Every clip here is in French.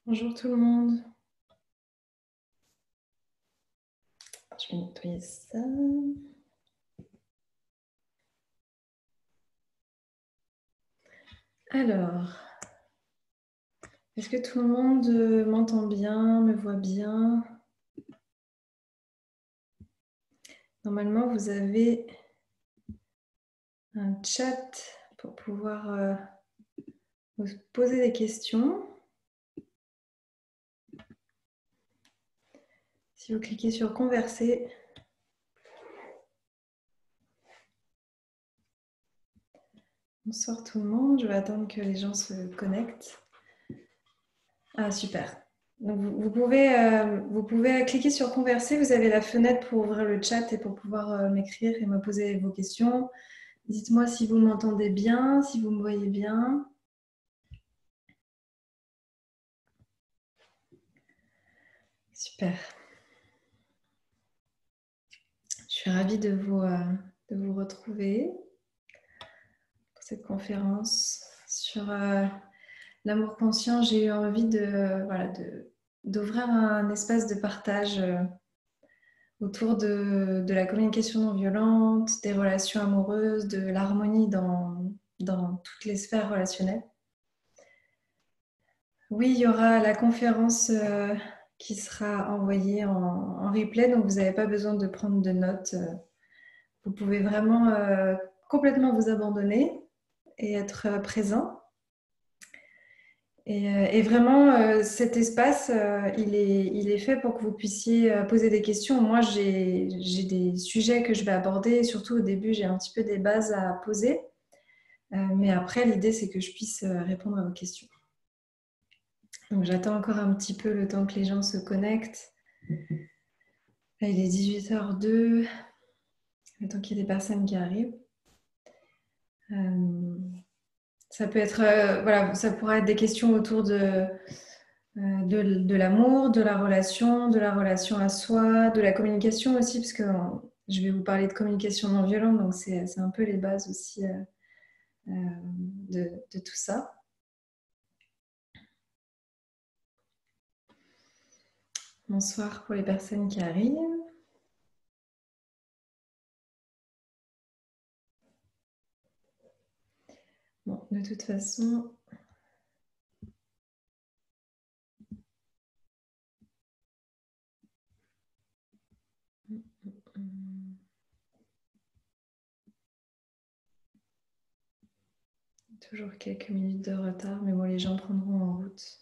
Bonjour tout le monde. Je vais nettoyer ça. Alors, est-ce que tout le monde m'entend bien, me voit bien? Normalement, vous avez un chat pour pouvoir vous poser des questions. Si vous cliquez sur converser, bonsoir tout le monde. Je vais attendre que les gens se connectent. Ah, super. Donc, vous pouvez cliquer sur converser. Vous avez la fenêtre pour ouvrir le chat et pour pouvoir m'écrire et me poser vos questions. Dites-moi si vous m'entendez bien, si vous me voyez bien. Super. Je suis ravie de vous retrouver pour cette conférence sur l'amour conscient. J'ai eu envie d'ouvrir un espace de partage autour de la communication non violente, des relations amoureuses, de l'harmonie dans toutes les sphères relationnelles. Oui, il y aura la conférence qui sera envoyée en replay, donc vous n'avez pas besoin de prendre de notes. Vous pouvez vraiment complètement vous abandonner et être présent. Et vraiment, cet espace, il est fait pour que vous puissiez poser des questions. Moi, j'ai des sujets que je vais aborder. Et surtout, au début, j'ai un petit peu des bases à poser. Mais après, l'idée, c'est que je puisse répondre à vos questions. Donc, j'attends encore un petit peu le temps que les gens se connectent. Là, il est 18h02. Le temps qu'il y ait des personnes qui arrivent. Ça peut être, voilà, ça pourra être des questions autour de l'amour, de la relation à soi, de la communication aussi, parce que je vais vous parler de communication non violente, donc c'est un peu les bases aussi de tout ça. Bonsoir pour les personnes qui arrivent. Bon, de toute façon, toujours quelques minutes de retard, mais bon, les gens prendront en route.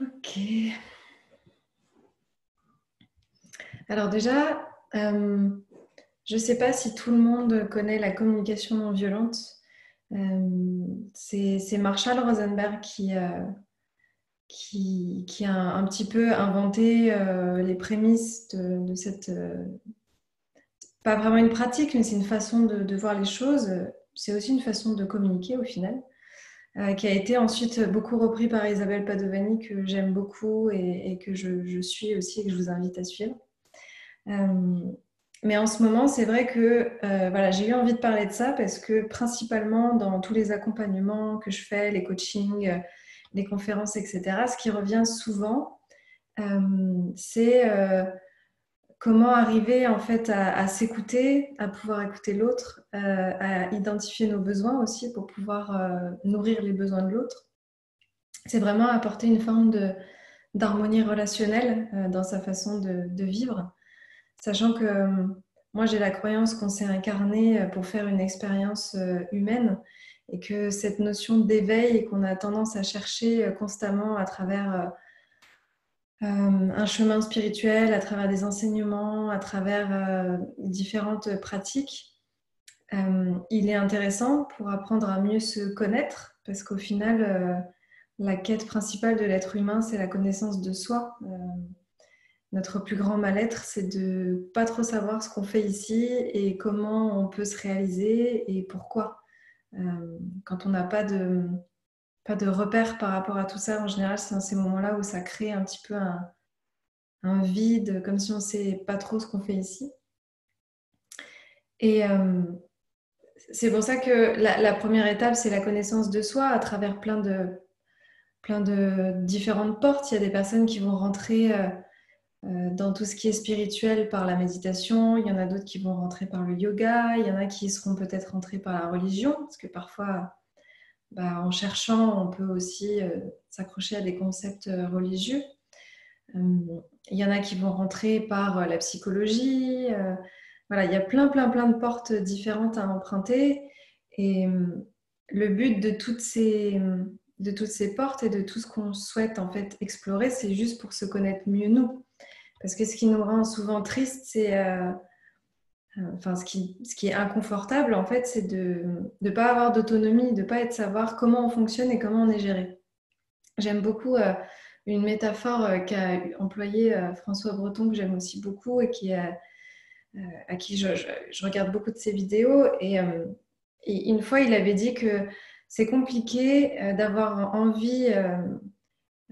Ok. Alors déjà, je ne sais pas si tout le monde connaît la communication non violente. C'est Marshall Rosenberg qui a un petit peu inventé les prémices de cette... pas vraiment une pratique, mais c'est une façon de voir les choses. C'est aussi une façon de communiquer au final, qui a été ensuite beaucoup repris par Isabelle Padovani, que j'aime beaucoup et que je suis aussi et que je vous invite à suivre. Mais en ce moment, c'est vrai que voilà, j'ai eu envie de parler de ça parce que principalement dans tous les accompagnements que je fais, les coachings, les conférences, etc., ce qui revient souvent, c'est comment arriver en fait à s'écouter, à pouvoir écouter l'autre, à identifier nos besoins aussi pour pouvoir nourrir les besoins de l'autre. C'est vraiment apporter une forme d'harmonie relationnelle dans sa façon de vivre. Sachant que moi, j'ai la croyance qu'on s'est incarné pour faire une expérience humaine et que cette notion d'éveil et qu'on a tendance à chercher constamment à travers un chemin spirituel, à travers des enseignements, à travers différentes pratiques, il est intéressant pour apprendre à mieux se connaître parce qu'au final, la quête principale de l'être humain, c'est la connaissance de soi. Notre plus grand mal-être, c'est de pas trop savoir ce qu'on fait ici et comment on peut se réaliser et pourquoi. Quand on n'a pas de repères par rapport à tout ça, en général, c'est dans ces moments-là où ça crée un petit peu un vide, comme si on ne sait pas trop ce qu'on fait ici. Et c'est pour ça que la première étape, c'est la connaissance de soi à travers plein plein de différentes portes. Il y a des personnes qui vont rentrer dans tout ce qui est spirituel par la méditation. Il y en a d'autres qui vont rentrer par le yoga. Il y en a qui seront peut-être rentrés par la religion, parce que parfois, en cherchant, on peut aussi s'accrocher à des concepts religieux. Il y en a qui vont rentrer par la psychologie. Voilà, il y a plein de portes différentes à emprunter. Et le but de toutes ces portes et de tout ce qu'on souhaite en fait explorer, c'est juste pour se connaître mieux nous. Parce que ce qui nous rend souvent tristes, c'est... ce qui est inconfortable, en fait, c'est de ne pas avoir d'autonomie, de ne pas être savoir comment on fonctionne et comment on est géré. J'aime beaucoup une métaphore qu'a employée François Breton, que j'aime aussi beaucoup et à qui je regarde beaucoup de ses vidéos. Et une fois, il avait dit que c'est compliqué d'avoir envie...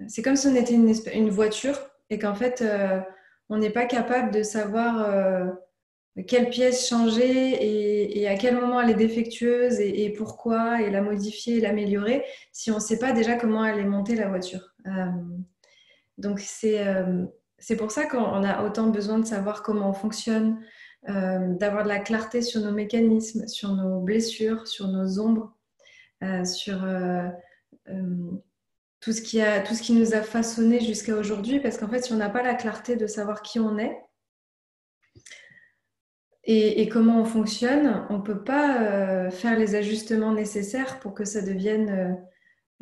c'est comme si on était une voiture et qu'en fait, on n'est pas capable de savoir quelle pièce changer et à quel moment elle est défectueuse et pourquoi, et la modifier et l'améliorer si on ne sait pas déjà comment elle est montée la voiture. Donc c'est pour ça qu'on a autant besoin de savoir comment on fonctionne, d'avoir de la clarté sur nos mécanismes, sur nos blessures, sur nos ombres, sur tout ce qui nous a façonné jusqu'à aujourd'hui, parce qu'en fait, si on n'a pas la clarté de savoir qui on est et comment on fonctionne, on ne peut pas faire les ajustements nécessaires pour que ça devienne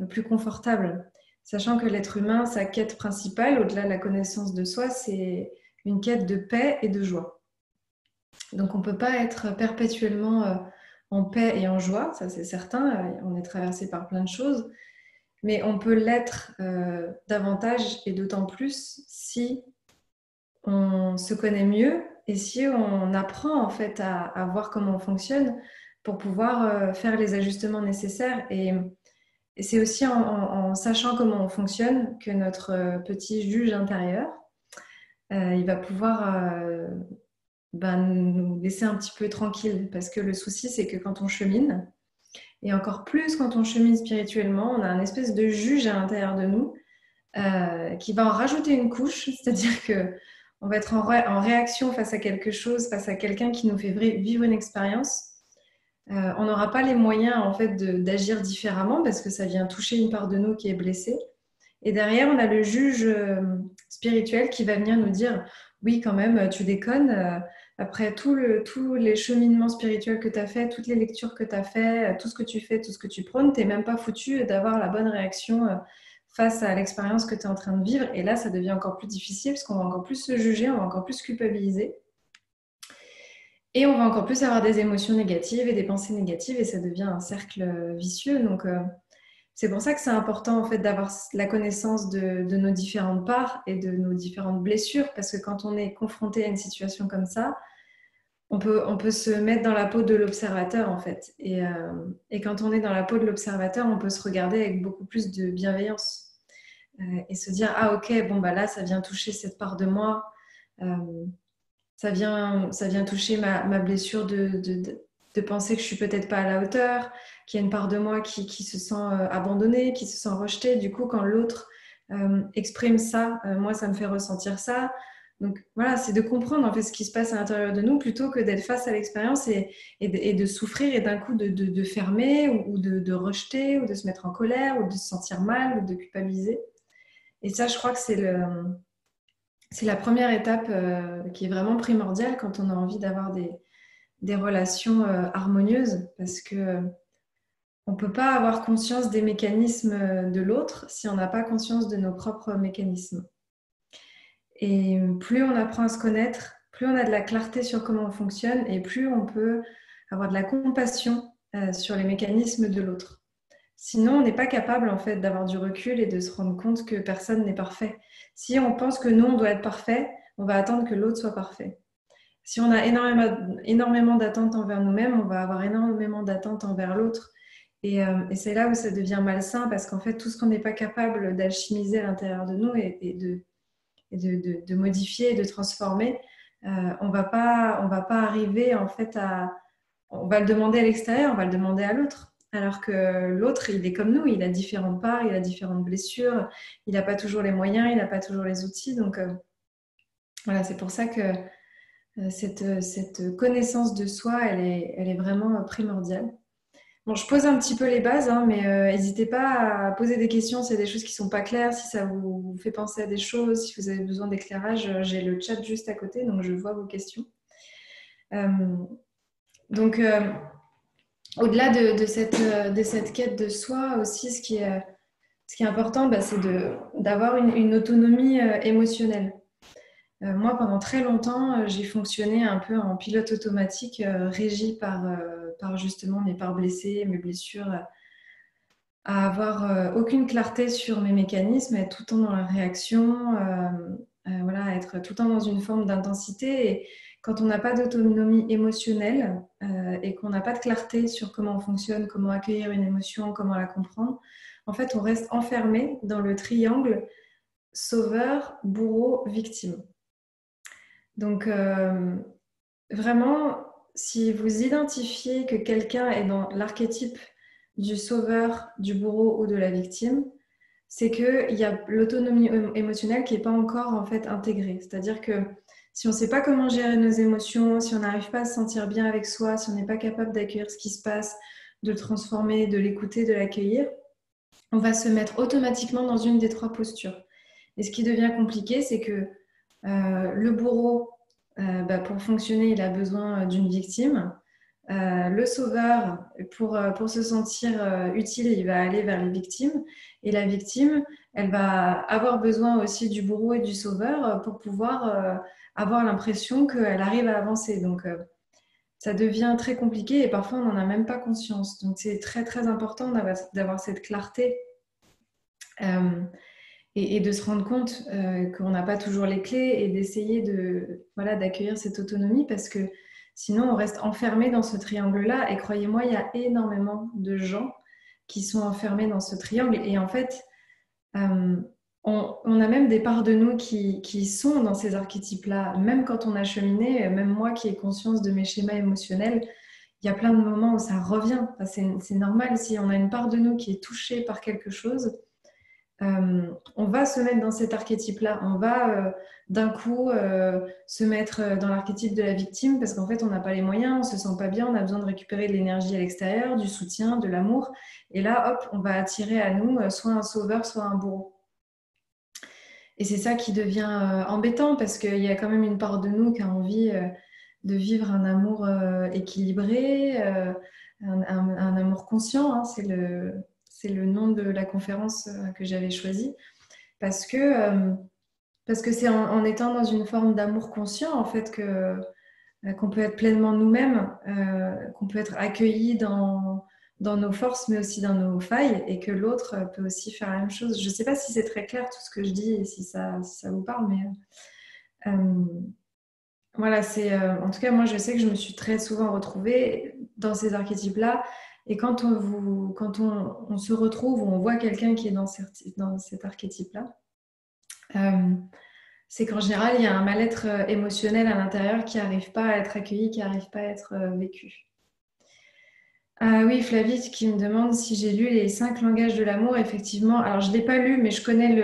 plus confortable. Sachant que l'être humain, sa quête principale, au-delà de la connaissance de soi, c'est une quête de paix et de joie. Donc on ne peut pas être perpétuellement en paix et en joie, ça c'est certain, on est traversé par plein de choses, mais on peut l'être davantage et d'autant plus si on se connaît mieux et si on apprend en fait à voir comment on fonctionne pour pouvoir faire les ajustements nécessaires. Et c'est aussi en sachant comment on fonctionne que notre petit juge intérieur, il va pouvoir nous laisser un petit peu tranquille. Parce que le souci, c'est que quand on chemine, et encore plus quand on chemine spirituellement, on a un espèce de juge à l'intérieur de nous qui va en rajouter une couche, c'est-à-dire que on va être en réaction face à quelque chose, face à quelqu'un qui nous fait vivre une expérience. On n'aura pas les moyens en fait d'agir différemment parce que ça vient toucher une part de nous qui est blessée. Et derrière, on a le juge spirituel qui va venir nous dire oui, quand même, tu déconnes. Après tous les cheminements spirituels que tu as fait, toutes les lectures que tu as fait, tout ce que tu fais, tout ce que tu prônes, tu n'es même pas foutu d'avoir la bonne réaction face à l'expérience que tu es en train de vivre. Et là, ça devient encore plus difficile parce qu'on va encore plus se juger, on va encore plus se culpabiliser. Et on va encore plus avoir des émotions négatives et des pensées négatives et ça devient un cercle vicieux. Donc, c'est pour ça que c'est important en fait d'avoir la connaissance de nos différentes parts et de nos différentes blessures parce que quand on est confronté à une situation comme ça, on peut se mettre dans la peau de l'observateur en fait. Et quand on est dans la peau de l'observateur, on peut se regarder avec beaucoup plus de bienveillance et se dire ah ok, bon bah là ça vient toucher cette part de moi. Ça vient toucher ma blessure de penser que je suis peut-être pas à la hauteur, qu'il y a une part de moi qui se sent abandonnée, qui se sent rejetée. Du coup, quand l'autre exprime ça, moi, ça me fait ressentir ça. Donc voilà, c'est de comprendre en fait ce qui se passe à l'intérieur de nous plutôt que d'être face à l'expérience et de souffrir et d'un coup de fermer ou de rejeter ou de se mettre en colère ou de se sentir mal ou de culpabiliser. Et ça, je crois que c'est la première étape qui est vraiment primordiale quand on a envie d'avoir des relations harmonieuses parce que on ne peut pas avoir conscience des mécanismes de l'autre si on n'a pas conscience de nos propres mécanismes. Et plus on apprend à se connaître, plus on a de la clarté sur comment on fonctionne et plus on peut avoir de la compassion sur les mécanismes de l'autre. Sinon, on n'est pas capable en fait d'avoir du recul et de se rendre compte que personne n'est parfait. Si on pense que nous, on doit être parfait, on va attendre que l'autre soit parfait. Si on a énormément d'attentes envers nous-mêmes, on va avoir énormément d'attentes envers l'autre. Et c'est là où ça devient malsain parce qu'en fait, tout ce qu'on n'est pas capable d'alchimiser à l'intérieur de nous et de modifier et de transformer, on va pas arriver en fait à... On va le demander à l'extérieur, on va le demander à l'autre. Alors que l'autre, il est comme nous, il a différentes parts, il a différentes blessures, il n'a pas toujours les moyens, il n'a pas toujours les outils. Donc voilà, c'est pour ça que cette connaissance de soi, elle est vraiment primordiale. Bon, je pose un petit peu les bases, hein, mais n'hésitez pas à poser des questions s'il y a des choses qui ne sont pas claires, si ça vous fait penser à des choses, si vous avez besoin d'éclairage. J'ai le chat juste à côté, donc je vois vos questions. Euh, donc, au-delà de cette quête de soi aussi, ce qui est important, bah, c'est d'avoir une autonomie émotionnelle. Moi, pendant très longtemps, j'ai fonctionné un peu en pilote automatique, régie par justement mes parts blessées, mes blessures, à avoir aucune clarté sur mes mécanismes, à être tout le temps dans la réaction, voilà, à être tout le temps dans une forme d'intensité. Et quand on n'a pas d'autonomie émotionnelle et qu'on n'a pas de clarté sur comment on fonctionne, comment accueillir une émotion, comment la comprendre, en fait, on reste enfermé dans le triangle sauveur, bourreau, victime. Donc, vraiment, si vous identifiez que quelqu'un est dans l'archétype du sauveur, du bourreau ou de la victime, c'est qu'il y a l'autonomie émotionnelle qui n'est pas encore en fait intégrée. C'est-à-dire que si on ne sait pas comment gérer nos émotions, si on n'arrive pas à se sentir bien avec soi, si on n'est pas capable d'accueillir ce qui se passe, de le transformer, de l'écouter, de l'accueillir, on va se mettre automatiquement dans une des trois postures. Et ce qui devient compliqué, c'est que le bourreau, pour fonctionner, il a besoin d'une victime. Le sauveur, pour se sentir utile, il va aller vers les victimes. Et la victime, elle va avoir besoin aussi du bourreau et du sauveur pour pouvoir avoir l'impression qu'elle arrive à avancer. Donc, ça devient très compliqué et parfois, on n'en a même pas conscience. Donc, c'est très, très important d'avoir cette clarté et de se rendre compte qu'on n'a pas toujours les clés et d'essayer d'accueillir cette autonomie parce que sinon on reste enfermé dans ce triangle-là. Et croyez-moi, il y a énormément de gens qui sont enfermés dans ce triangle. Et en fait, on a même des parts de nous qui sont dans ces archétypes-là. Même quand on a cheminé, même moi qui ai conscience de mes schémas émotionnels, il y a plein de moments où ça revient. Enfin, c'est normal si on a une part de nous qui est touchée par quelque chose. On va se mettre dans cet archétype-là. On va d'un coup se mettre dans l'archétype de la victime parce qu'en fait, on n'a pas les moyens, on ne se sent pas bien, on a besoin de récupérer de l'énergie à l'extérieur, du soutien, de l'amour. Et là, hop, on va attirer à nous soit un sauveur, soit un bourreau. Et c'est ça qui devient embêtant parce qu'il y a quand même une part de nous qui a envie de vivre un amour équilibré, un amour conscient. Hein, c'est le nom de la conférence que j'avais choisie parce que c'est en étant dans une forme d'amour conscient en fait qu'on peut être pleinement nous-mêmes, qu'on peut être accueilli dans nos forces mais aussi dans nos failles et que l'autre peut aussi faire la même chose. Je ne sais pas si c'est très clair tout ce que je dis et si ça vous parle, mais voilà, en tout cas moi je sais que je me suis très souvent retrouvée dans ces archétypes-là. Et quand on se retrouve ou on voit quelqu'un qui est dans cet archétype-là, c'est qu'en général, il y a un mal-être émotionnel à l'intérieur qui n'arrive pas à être accueilli, qui n'arrive pas à être vécu. Oui, Flavie qui me demande si j'ai lu les 5 langages de l'amour. Effectivement, alors je ne l'ai pas lu, mais je connais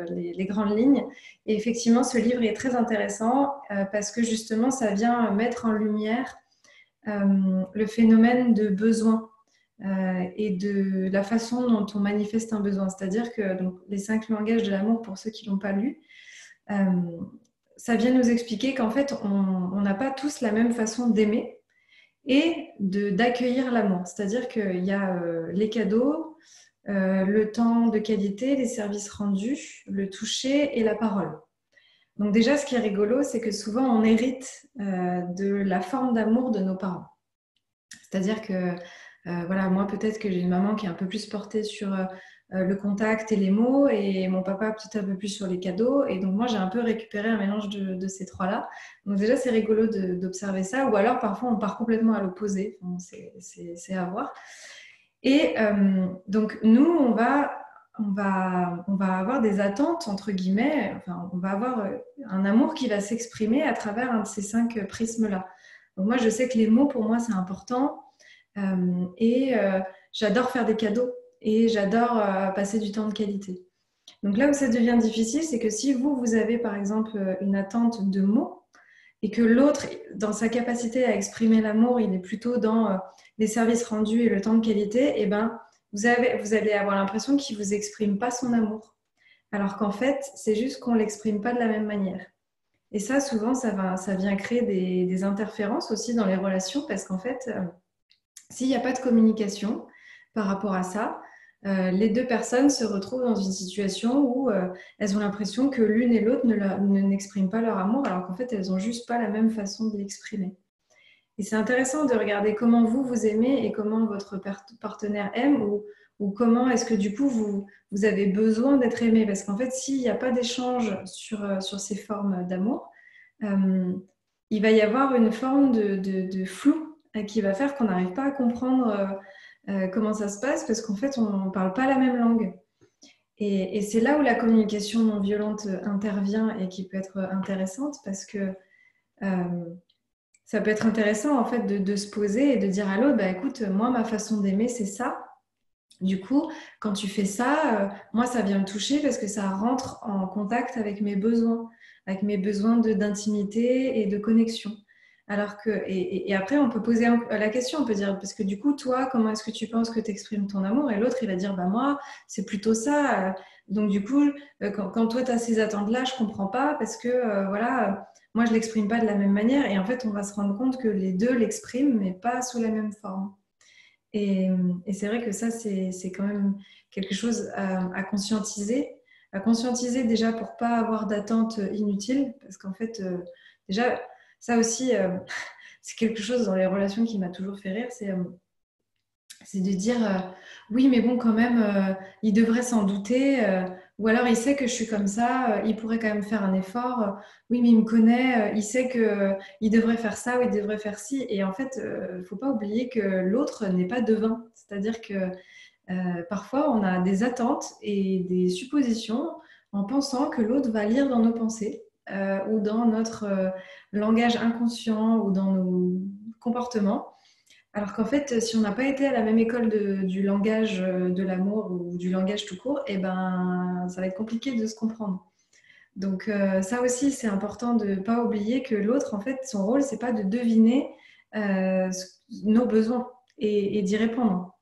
les grandes lignes. Et effectivement, ce livre est très intéressant parce que justement, ça vient mettre en lumière le phénomène de besoin et de la façon dont on manifeste un besoin. C'est-à-dire que donc, les 5 langages de l'amour, pour ceux qui ne l'ont pas lu, ça vient nous expliquer qu'en fait, on n'a pas tous la même façon d'aimer et d'accueillir l'amour. C'est-à-dire qu'il y a les cadeaux, le temps de qualité, les services rendus, le toucher et la parole. Donc déjà, ce qui est rigolo, c'est que souvent, on hérite de la forme d'amour de nos parents. C'est-à-dire que, voilà, moi, peut-être que j'ai une maman qui est un peu plus portée sur le contact et les mots, et mon papa peut-être un peu plus sur les cadeaux. Et donc, moi, j'ai un peu récupéré un mélange de ces trois-là. Donc, déjà, c'est rigolo d'observer ça. Ou alors, parfois, on part complètement à l'opposé. Bon, c'est à voir. Et donc, nous, on va avoir des attentes, entre guillemets. Enfin, on va avoir un amour qui va s'exprimer à travers un de ces 5 prismes-là. Donc, moi, je sais que les mots, pour moi, c'est important. J'adore faire des cadeaux et j'adore passer du temps de qualité. Donc là où ça devient difficile, c'est que si vous avez par exemple une attente de mots et que l'autre, dans sa capacité à exprimer l'amour, il est plutôt dans les services rendus et le temps de qualité, et ben, vous allez avoir l'impression qu'il ne vous exprime pas son amour. Alors qu'en fait, c'est juste qu'on ne l'exprime pas de la même manière. Et ça, souvent, ça vient créer des interférences aussi dans les relations parce qu'en fait, s'il n'y a pas de communication par rapport à ça, les deux personnes se retrouvent dans une situation où elles ont l'impression que l'une et l'autre n'expriment pas leur amour alors qu'en fait, elles n'ont juste pas la même façon de l'exprimer. Et c'est intéressant de regarder comment vous aimez et comment votre partenaire aime ou comment est-ce que du coup vous avez besoin d'être aimé. Parce qu'en fait, s'il n'y a pas d'échange sur ces formes d'amour, il va y avoir une forme de flou qui va faire qu'on n'arrive pas à comprendre comment ça se passe parce qu'en fait, on ne parle pas la même langue. Et c'est là où la communication non violente intervient et qui peut être intéressante parce que ça peut être intéressant en fait de se poser et de dire à l'autre, bah, écoute, moi, ma façon d'aimer, c'est ça. Du coup, quand tu fais ça, moi, ça vient me toucher parce que ça rentre en contact avec mes besoins d'intimité et de connexion. Alors que, et après, on peut poser la question, on peut dire, parce que du coup, toi, comment est-ce que tu penses que tu exprimes ton amour? Et l'autre, il va dire, bah moi, c'est plutôt ça. Donc du coup, quand toi, tu as ces attentes-là, je comprends pas parce que, voilà, moi, je l'exprime pas de la même manière. Et en fait, on va se rendre compte que les deux l'expriment, mais pas sous la même forme. Et, et c'est vrai que ça, c'est quand même quelque chose à conscientiser. À conscientiser déjà pour pas avoir d'attente inutile, parce qu'en fait, déjà, ça aussi, c'est quelque chose dans les relations qui m'a toujours fait rire, c'est de dire oui, mais bon, quand même, il devrait s'en douter, ou alors il sait que je suis comme ça, il pourrait quand même faire un effort. Oui, mais il me connaît, il sait que il devrait faire ça ou il devrait faire ci. Et en fait, il ne faut pas oublier que l'autre n'est pas devin. C'est-à-dire que parfois, on a des attentes et des suppositions en pensant que l'autre va lire dans nos pensées ou dans notre langage inconscient ou dans nos comportements. Alors qu'en fait, si on n'a pas été à la même école du langage de l'amour ou du langage tout court, eh ben, ça va être compliqué de se comprendre. Donc ça aussi, c'est important de ne pas oublier que l'autre, en fait, son rôle, c'est pas de deviner nos besoins et d'y répondre.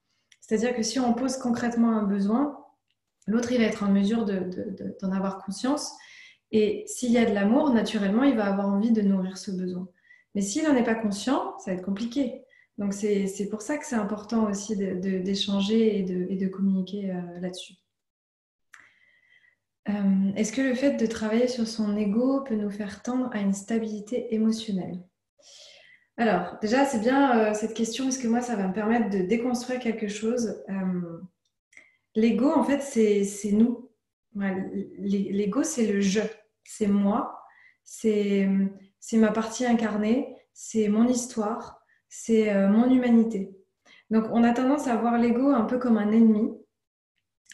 C'est-à-dire que si on pose concrètement un besoin, l'autre, il va être en mesure d'en avoir conscience. Et s'il y a de l'amour, naturellement, il va avoir envie de nourrir ce besoin. Mais s'il n'en est pas conscient, ça va être compliqué. Donc, c'est pour ça que c'est important aussi d'échanger et de communiquer là-dessus. Est-ce que le fait de travailler sur son ego peut nous faire tendre à une stabilité émotionnelle? Alors, déjà, c'est bien cette question, parce que moi, ça va me permettre de déconstruire quelque chose. L'ego, en fait, c'est nous. Voilà, l'ego, c'est le je. C'est moi. C'est ma partie incarnée. C'est mon histoire. C'est mon humanité. Donc, on a tendance à voir l'ego un peu comme un ennemi.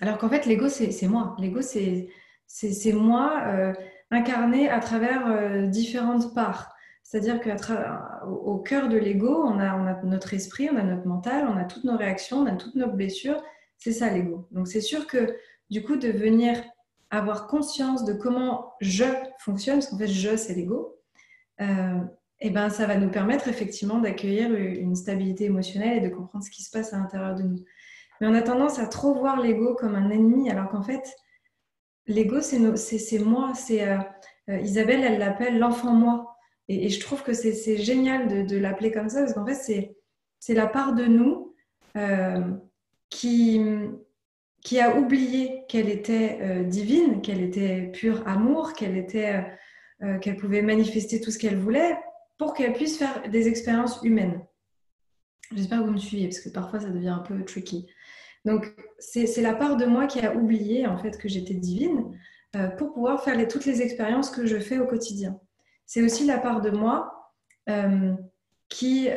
Alors qu'en fait, l'ego, c'est moi. L'ego, c'est moi incarné à travers différentes parts. C'est-à-dire qu'au cœur de l'ego, on a notre esprit, on a notre mental, on a toutes nos réactions, on a toutes nos blessures. C'est ça l'ego. Donc c'est sûr que du coup, de venir avoir conscience de comment je fonctionne, parce qu'en fait, je, c'est l'ego, et ben, ça va nous permettre effectivement d'accueillir une stabilité émotionnelle et de comprendre ce qui se passe à l'intérieur de nous. Mais on a tendance à trop voir l'ego comme un ennemi, alors qu'en fait, l'ego, c'est moi. Isabelle, elle l'appelle l'enfant moi. Et je trouve que c'est génial de l'appeler comme ça, parce qu'en fait, c'est la part de nous euh, qui, qui a oublié qu'elle était divine, qu'elle était pur amour, qu'elle pouvait manifester tout ce qu'elle voulait pour qu'elle puisse faire des expériences humaines. J'espère que vous me suivez, parce que parfois, ça devient un peu tricky. Donc, c'est la part de moi qui a oublié en fait que j'étais divine pour pouvoir faire toutes les expériences que je fais au quotidien. C'est aussi la part de moi qui,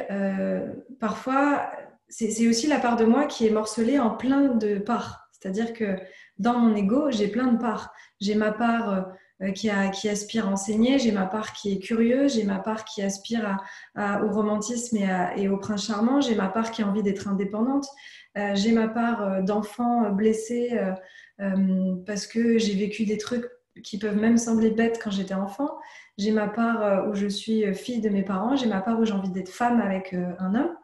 parfois, c'est aussi la part de moi qui est morcelée en plein de parts. C'est-à-dire que dans mon ego, j'ai plein de parts. J'ai ma part qui aspire à enseigner, j'ai ma part qui est curieux, j'ai ma part qui aspire au romantisme et au prince charmant, j'ai ma part qui a envie d'être indépendante, j'ai ma part d'enfant blessé parce que j'ai vécu des trucs qui peuvent même sembler bêtes quand j'étais enfant, j'ai ma part où je suis fille de mes parents, j'ai ma part où j'ai envie d'être femme avec un homme.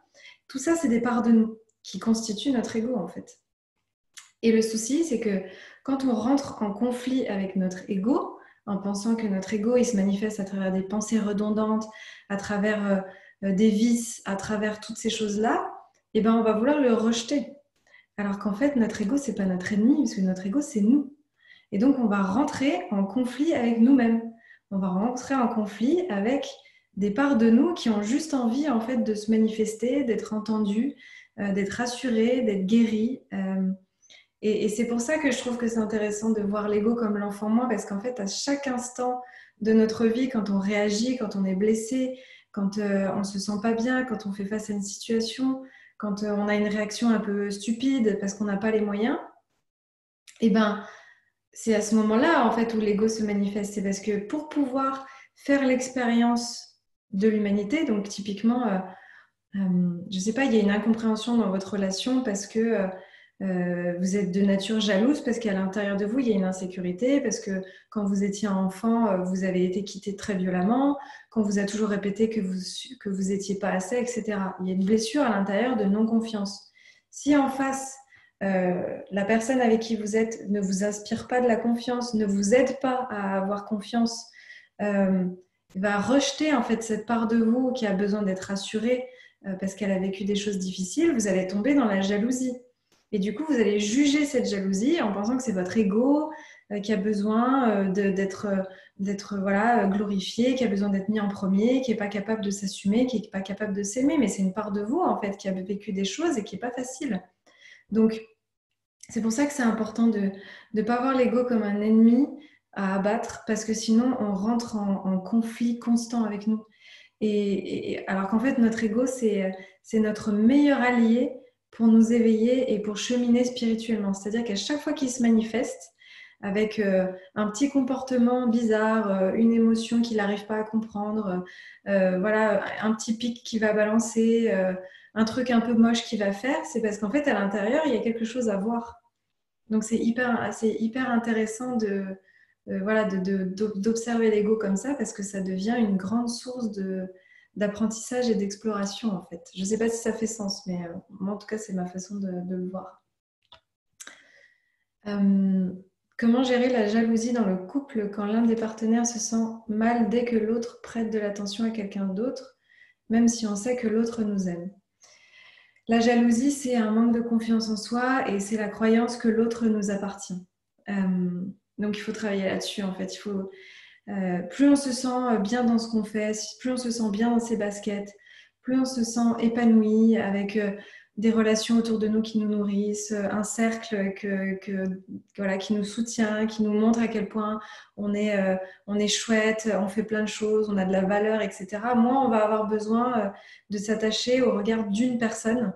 Tout ça, c'est des parts de nous qui constituent notre ego en fait. Et le souci, c'est que quand on rentre en conflit avec notre ego, en pensant que notre ego, il se manifeste à travers des pensées redondantes, à travers des vices, à travers toutes ces choses-là, eh ben, on va vouloir le rejeter. Alors qu'en fait, notre ego, c'est pas notre ennemi, parce que notre ego, c'est nous. Et donc, on va rentrer en conflit avec nous-mêmes. On va rentrer en conflit avec des parts de nous qui ont juste envie, en fait, de se manifester, d'être entendues, d'être rassurées, d'être guéries. Et c'est pour ça que je trouve que c'est intéressant de voir l'ego comme l'enfant moi, parce qu'en fait, à chaque instant de notre vie, quand on réagit, quand on est blessé, quand on ne se sent pas bien, quand on fait face à une situation, quand on a une réaction un peu stupide parce qu'on n'a pas les moyens, eh ben, c'est à ce moment-là en fait où l'ego se manifeste. C'est parce que pour pouvoir faire l'expérience de l'humanité, donc typiquement, je ne sais pas, il y a une incompréhension dans votre relation parce que vous êtes de nature jalouse, parce qu'à l'intérieur de vous, il y a une insécurité, parce que quand vous étiez enfant, vous avez été quitté très violemment, qu'on vous a toujours répété que vous étiez pas assez, etc. Il y a une blessure à l'intérieur de non-confiance. Si en face, la personne avec qui vous êtes ne vous inspire pas de la confiance, ne vous aide pas à avoir confiance, euh, va rejeter en fait cette part de vous qui a besoin d'être rassurée parce qu'elle a vécu des choses difficiles, vous allez tomber dans la jalousie. Et du coup, vous allez juger cette jalousie en pensant que c'est votre ego qui a besoin d'être voilà, glorifié, qui a besoin d'être mis en premier, qui n'est pas capable de s'assumer, qui n'est pas capable de s'aimer. Mais c'est une part de vous, en fait, qui a vécu des choses et qui n'est pas facile. Donc, c'est pour ça que c'est important de ne pas voir l'ego comme un ennemi à abattre, parce que sinon, on rentre en conflit constant avec nous. Et alors qu'en fait, notre ego, c'est notre meilleur allié pour nous éveiller et pour cheminer spirituellement. C'est-à-dire qu'à chaque fois qu'il se manifeste avec un petit comportement bizarre, une émotion qu'il n'arrive pas à comprendre, voilà, un petit pic qui va balancer, un truc un peu moche qu'il va faire, c'est parce qu'en fait, à l'intérieur, il y a quelque chose à voir. Donc, c'est hyper intéressant voilà, d'observer l'ego comme ça parce que ça devient une grande source d'apprentissage et d'exploration, en fait. Je ne sais pas si ça fait sens, mais moi, en tout cas, c'est ma façon de le voir. Comment gérer la jalousie dans le couple quand l'un des partenaires se sent mal dès que l'autre prête de l'attention à quelqu'un d'autre, même si on sait que l'autre nous aime? La jalousie, c'est un manque de confiance en soi et c'est la croyance que l'autre nous appartient. Donc, il faut travailler là-dessus, en fait. Plus on se sent bien dans ce qu'on fait, plus on se sent bien dans ses baskets, plus on se sent épanoui avec des relations autour de nous qui nous nourrissent, un cercle voilà, qui nous soutient, qui nous montre à quel point on est chouette, on fait plein de choses, on a de la valeur, etc. Moins on va avoir besoin de s'attacher au regard d'une personne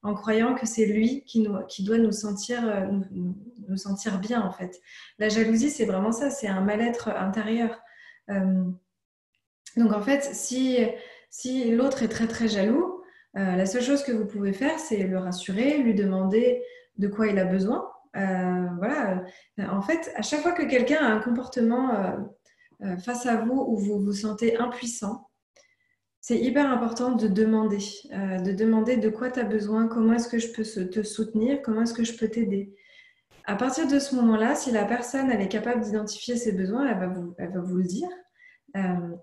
en croyant que c'est lui qui doit nous sentir bien, en fait. La jalousie, c'est vraiment ça, c'est un mal-être intérieur. Donc, en fait, si l'autre est très, très jaloux, la seule chose que vous pouvez faire, c'est le rassurer, lui demander de quoi il a besoin. Voilà. En fait, à chaque fois que quelqu'un a un comportement face à vous où vous vous sentez impuissant, c'est hyper important de demander de quoi tu as besoin, comment est-ce que je peux te soutenir, comment est-ce que je peux t'aider. À partir de ce moment-là, si la personne elle est capable d'identifier ses besoins, elle va vous le dire.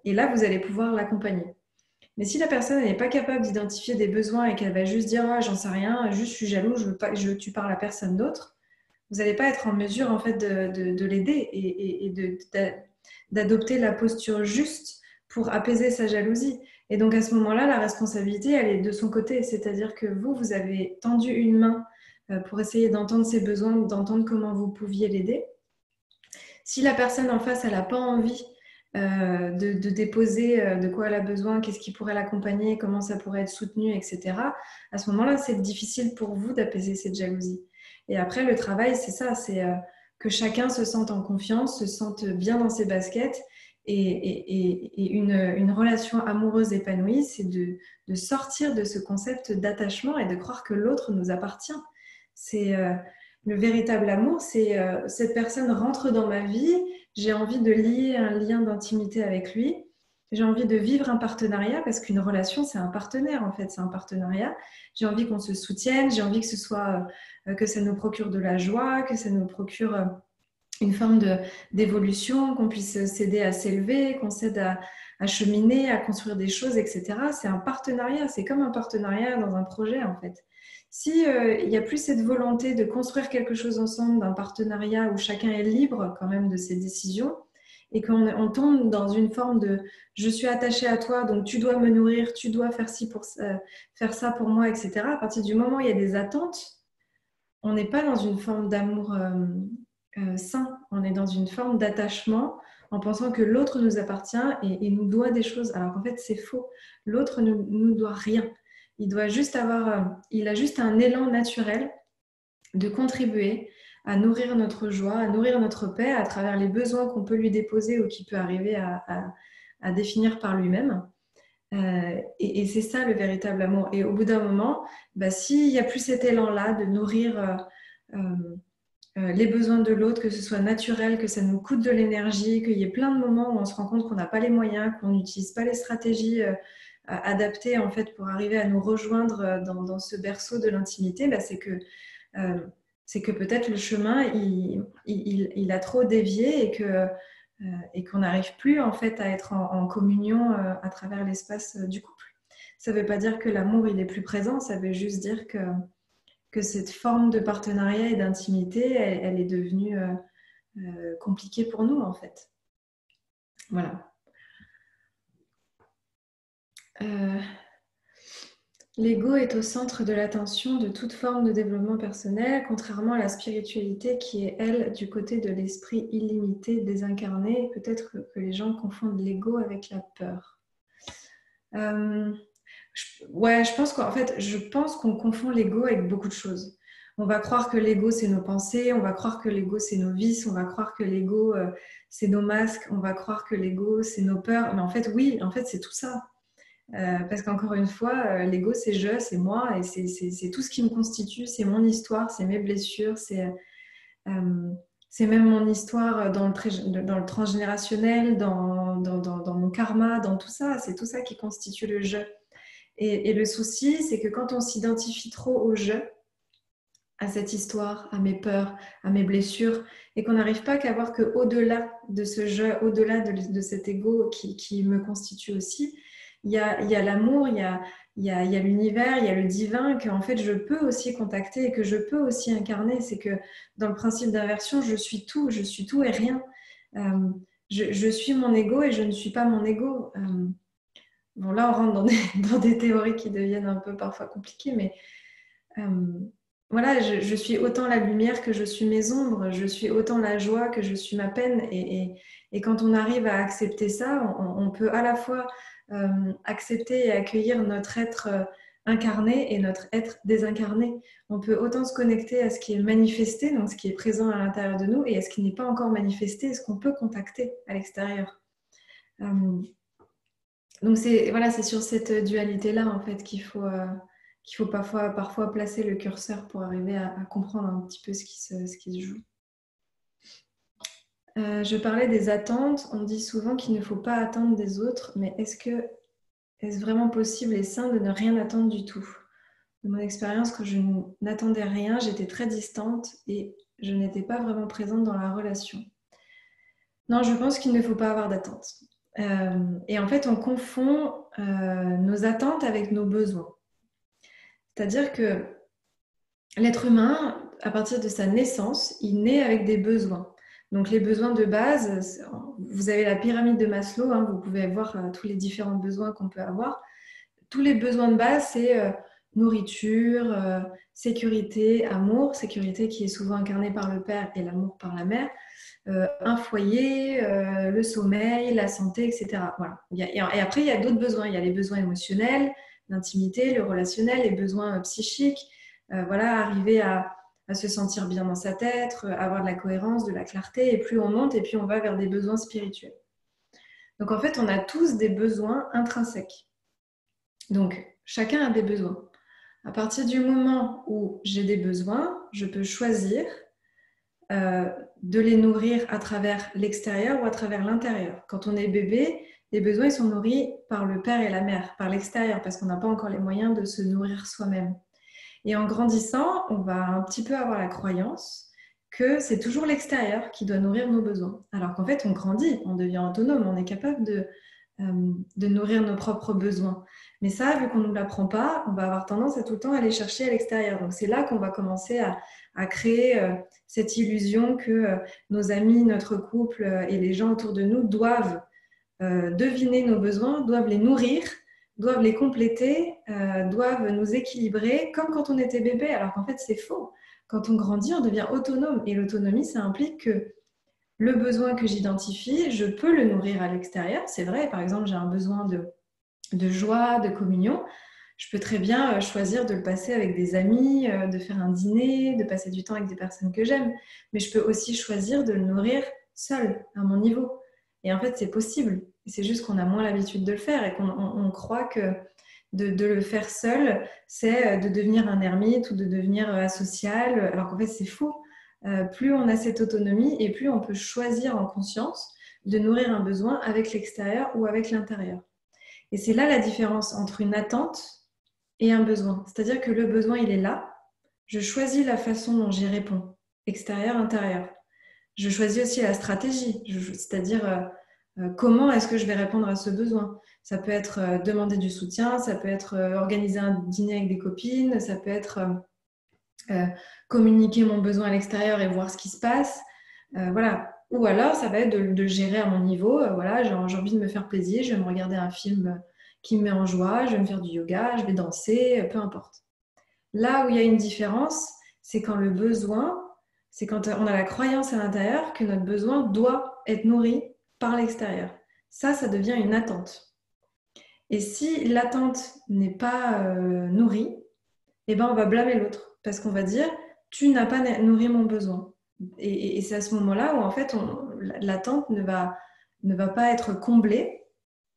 Et là, vous allez pouvoir l'accompagner. Mais si la personne n'est pas capable d'identifier des besoins et qu'elle va juste dire ah, j'en sais rien, juste je suis jaloux, tu parles à personne d'autre, vous n'allez pas être en mesure en fait de l'aider et d'adopter la posture juste pour apaiser sa jalousie. Et donc à ce moment-là, la responsabilité, elle est de son côté. C'est-à-dire que vous avez tendu une main pour essayer d'entendre ses besoins, d'entendre comment vous pouviez l'aider. Si la personne en face, elle n'a pas envie de déposer de quoi elle a besoin, qu'est-ce qui pourrait l'accompagner, comment ça pourrait être soutenu, etc., à ce moment-là, c'est difficile pour vous d'apaiser cette jalousie. Et après, le travail, c'est ça, c'est que chacun se sente en confiance, se sente bien dans ses baskets. Et une relation amoureuse épanouie, c'est de sortir de ce concept d'attachement et de croire que l'autre nous appartient. C'est le véritable amour, c'est cette personne rentre dans ma vie, j'ai envie de lier un lien d'intimité avec lui, j'ai envie de vivre un partenariat parce qu'une relation, c'est un partenaire en fait, c'est un partenariat. J'ai envie qu'on se soutienne, j'ai envie que ce soit que ça nous procure de la joie, que ça nous procure une forme d'évolution, qu'on puisse s'aider à s'élever, qu'on s'aide à cheminer, à construire des choses, etc. C'est un partenariat, c'est comme un partenariat dans un projet en fait. Si il n'y a plus cette volonté de construire quelque chose ensemble, d'un partenariat où chacun est libre quand même de ses décisions, et qu'on tombe dans une forme de je suis attaché à toi, donc tu dois me nourrir, tu dois faire faire ça pour moi, etc. À partir du moment où il y a des attentes, on n'est pas dans une forme d'amour sain, on est dans une forme d'attachement en pensant que l'autre nous appartient et nous doit des choses, alors qu'en fait c'est faux. L'autre ne nous doit rien. Il doit juste il a juste un élan naturel de contribuer à nourrir notre joie, à nourrir notre paix à travers les besoins qu'on peut lui déposer ou qu'il peut arriver à définir par lui-même. Et c'est ça le véritable amour. Et au bout d'un moment, s'il n'y a plus cet élan-là de nourrir les besoins de l'autre, que ce soit naturel, que ça nous coûte de l'énergie, qu'il y ait plein de moments où on se rend compte qu'on n'a pas les moyens, qu'on n'utilise pas les stratégies adaptées en fait, pour arriver à nous rejoindre dans ce berceau de l'intimité, c'est que peut-être le chemin, il a trop dévié et qu'on n'arrive plus en fait à être en communion à travers l'espace du couple. Ça ne veut pas dire que l'amour il est plus présent, ça veut juste dire que cette forme de partenariat et d'intimité, elle est devenue compliquée pour nous en fait. Voilà. L'ego est au centre de l'attention de toute forme de développement personnel, contrairement à la spiritualité qui est, elle, du côté de l'esprit illimité, désincarné. Peut-être que les gens confondent l'ego avec la peur. Je pense qu'on confond l'ego avec beaucoup de choses. On va croire que l'ego, c'est nos pensées, on va croire que l'ego, c'est nos vices, on va croire que l'ego, c'est nos masques, on va croire que l'ego, c'est nos peurs. Mais en fait, oui, en fait, c'est tout ça. Parce qu'encore une fois, l'ego, c'est je, c'est moi, et c'est tout ce qui me constitue, c'est mon histoire, c'est mes blessures, c'est même mon histoire dans le transgénérationnel, dans mon karma, dans tout ça, c'est tout ça qui constitue le je. Et le souci, c'est que quand on s'identifie trop au je, à cette histoire, à mes peurs, à mes blessures, et qu'on n'arrive pas qu'à voir qu'au-delà de ce je, au-delà de cet ego qui me constitue aussi, il y a l'amour, il y a l'univers, il y a le divin qu'en fait je peux aussi contacter et que je peux aussi incarner. C'est que dans le principe d'inversion, je suis tout et rien. Je suis mon ego et je ne suis pas mon ego. Bon, là, on rentre dans des théories qui deviennent un peu parfois compliquées, mais voilà, je suis autant la lumière que je suis mes ombres, je suis autant la joie que je suis ma peine. Et quand on arrive à accepter ça, on peut à la fois accepter et accueillir notre être incarné et notre être désincarné. On peut autant se connecter à ce qui est manifesté, donc ce qui est présent à l'intérieur de nous, et à ce qui n'est pas encore manifesté, et ce qu'on peut contacter à l'extérieur. Donc c'est sur cette dualité-là en fait qu'il faut parfois placer le curseur pour arriver à comprendre un petit peu ce qui se joue. Je parlais des attentes. On dit souvent qu'il ne faut pas attendre des autres, mais est-ce vraiment possible et sain de ne rien attendre du tout? De mon expérience, quand je n'attendais rien, j'étais très distante et je n'étais pas vraiment présente dans la relation. Non, je pense qu'il ne faut pas avoir d'attente. Et en fait, on confond nos attentes avec nos besoins. C'est-à-dire que l'être humain, à partir de sa naissance, il naît avec des besoins. Donc les besoins de base, vous avez la pyramide de Maslow, hein, vous pouvez voir tous les différents besoins qu'on peut avoir. Tous les besoins de base, c'est nourriture, sécurité, amour, sécurité qui est souvent incarnée par le père et l'amour par la mère, un foyer, le sommeil, la santé, etc. Voilà. Et après, il y a d'autres besoins. Il y a les besoins émotionnels, l'intimité, le relationnel, les besoins psychiques. Voilà, arriver à se sentir bien dans sa tête, avoir de la cohérence, de la clarté, et plus on monte, et puis on va vers des besoins spirituels. Donc en fait, on a tous des besoins intrinsèques. Donc chacun a des besoins. À partir du moment où j'ai des besoins, je peux choisir de les nourrir à travers l'extérieur ou à travers l'intérieur. Quand on est bébé, les besoins ils sont nourris par le père et la mère, par l'extérieur, parce qu'on n'a pas encore les moyens de se nourrir soi-même. Et en grandissant, on va un petit peu avoir la croyance que c'est toujours l'extérieur qui doit nourrir nos besoins. Alors qu'en fait, on grandit, on devient autonome, on est capable de nourrir nos propres besoins. Mais ça, vu qu'on ne nous l'apprend pas, on va avoir tendance à tout le temps aller chercher à l'extérieur. Donc c'est là qu'on va commencer à créer cette illusion que nos amis, notre couple et les gens autour de nous doivent deviner nos besoins, doivent les nourrir, doivent les compléter, doivent nous équilibrer, comme quand on était bébé, alors qu'en fait c'est faux. Quand on grandit, on devient autonome. Et l'autonomie, ça implique que le besoin que j'identifie, je peux le nourrir à l'extérieur. C'est vrai, par exemple, j'ai un besoin de joie, de communion. Je peux très bien choisir de le passer avec des amis, de faire un dîner, de passer du temps avec des personnes que j'aime. Mais je peux aussi choisir de le nourrir seul, à mon niveau. Et en fait, c'est possible. C'est juste qu'on a moins l'habitude de le faire et qu'on croit que de le faire seul, c'est de devenir un ermite ou de devenir asocial, alors qu'en fait, c'est faux. Plus on a cette autonomie et plus on peut choisir en conscience de nourrir un besoin avec l'extérieur ou avec l'intérieur. Et c'est là la différence entre une attente et un besoin. C'est-à-dire que le besoin, il est là. Je choisis la façon dont j'y réponds, extérieur, intérieur. Je choisis aussi la stratégie, c'est-à-dire comment est-ce que je vais répondre à ce besoin. Ça peut être demander du soutien, ça peut être organiser un dîner avec des copines, ça peut être communiquer mon besoin à l'extérieur et voir ce qui se passe. Voilà. Ou alors, ça va être de gérer à mon niveau. Voilà, j'ai envie de me faire plaisir, je vais me regarder un film qui me met en joie, je vais me faire du yoga, je vais danser, peu importe. Là où il y a une différence, c'est quand le besoin, c'est quand on a la croyance à l'intérieur que notre besoin doit être nourri par l'extérieur. Ça devient une attente. Et si l'attente n'est pas nourrie, eh ben on va blâmer l'autre parce qu'on va dire tu n'as pas nourri mon besoin. Et c'est à ce moment-là où en fait l'attente ne va pas être comblée,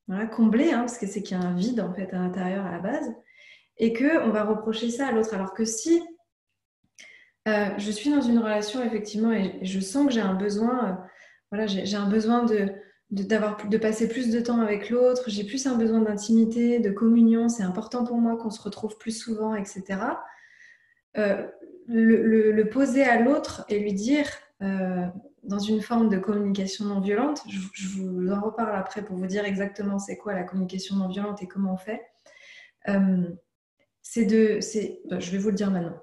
voilà, comblée parce que c'est qu'il y a un vide en fait à l'intérieur à la base, et qu'on va reprocher ça à l'autre. Alors que si je suis dans une relation effectivement et je sens que j'ai un besoin, voilà, j'ai un besoin de passer plus de temps avec l'autre, j'ai plus un besoin d'intimité, de communion, c'est important pour moi qu'on se retrouve plus souvent, etc. Le poser à l'autre et lui dire dans une forme de communication non violente, je vous en reparle après pour vous dire exactement c'est quoi la communication non violente et comment on fait. Je vais vous le dire maintenant.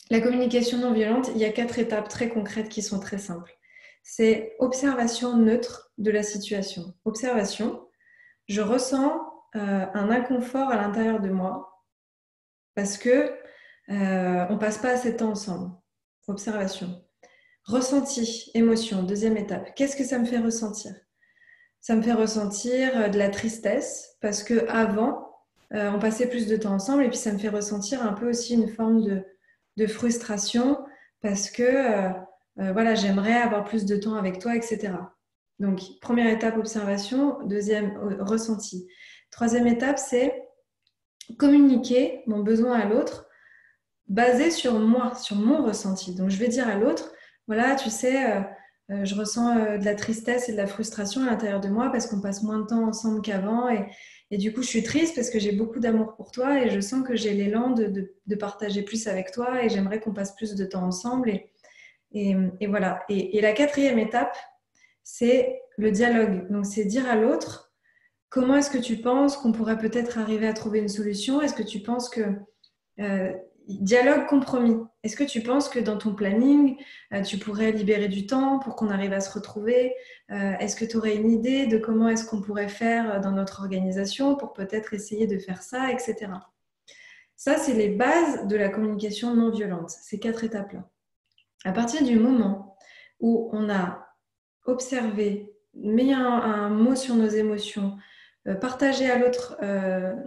La communication non violente, il y a 4 étapes très concrètes qui sont très simples. C'est observation neutre de la situation. Observation, je ressens un inconfort à l'intérieur de moi parce que on passe pas assez de temps ensemble. Observation. Ressenti, émotion, deuxième étape. Qu'est-ce que ça me fait ressentir? Ça me fait ressentir de la tristesse parce que avant, on passait plus de temps ensemble et puis ça me fait ressentir un peu aussi une forme de frustration parce que voilà, j'aimerais avoir plus de temps avec toi, etc. Donc, première étape, observation. Deuxième, ressenti. Troisième étape, c'est communiquer mon besoin à l'autre basé sur moi, sur mon ressenti. Donc, je vais dire à l'autre, voilà, tu sais, je ressens de la tristesse et de la frustration à l'intérieur de moi parce qu'on passe moins de temps ensemble qu'avant et du coup, je suis triste parce que j'ai beaucoup d'amour pour toi et je sens que j'ai l'élan de partager plus avec toi et j'aimerais qu'on passe plus de temps ensemble. Et voilà. Et la quatrième étape, c'est le dialogue. Donc, c'est dire à l'autre, comment est-ce que tu penses qu'on pourrait peut-être arriver à trouver une solution? Est-ce que tu penses que dialogue compromis. Est-ce que tu penses que dans ton planning, tu pourrais libérer du temps pour qu'on arrive à se retrouver? Est-ce que tu aurais une idée de comment est-ce qu'on pourrait faire dans notre organisation pour peut-être essayer de faire ça, etc. Ça, c'est les bases de la communication non violente, ces 4 étapes-là. À partir du moment où on a observé, mis un mot sur nos émotions, partager à l'autre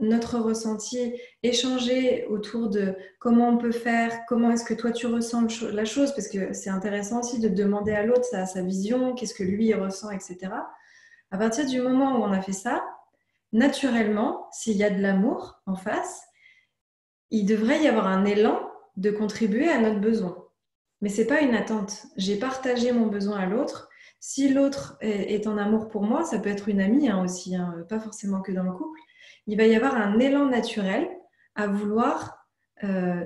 notre ressenti, échanger autour de comment on peut faire, comment est-ce que toi tu ressens la chose, parce que c'est intéressant aussi de demander à l'autre sa vision, qu'est-ce que lui il ressent, etc. À partir du moment où on a fait ça, naturellement, s'il y a de l'amour en face, il devrait y avoir un élan de contribuer à notre besoin. Mais c'est pas une attente. J'ai partagé mon besoin à l'autre. Si l'autre est en amour pour moi, ça peut être une amie aussi, pas forcément que dans le couple, il va y avoir un élan naturel à vouloir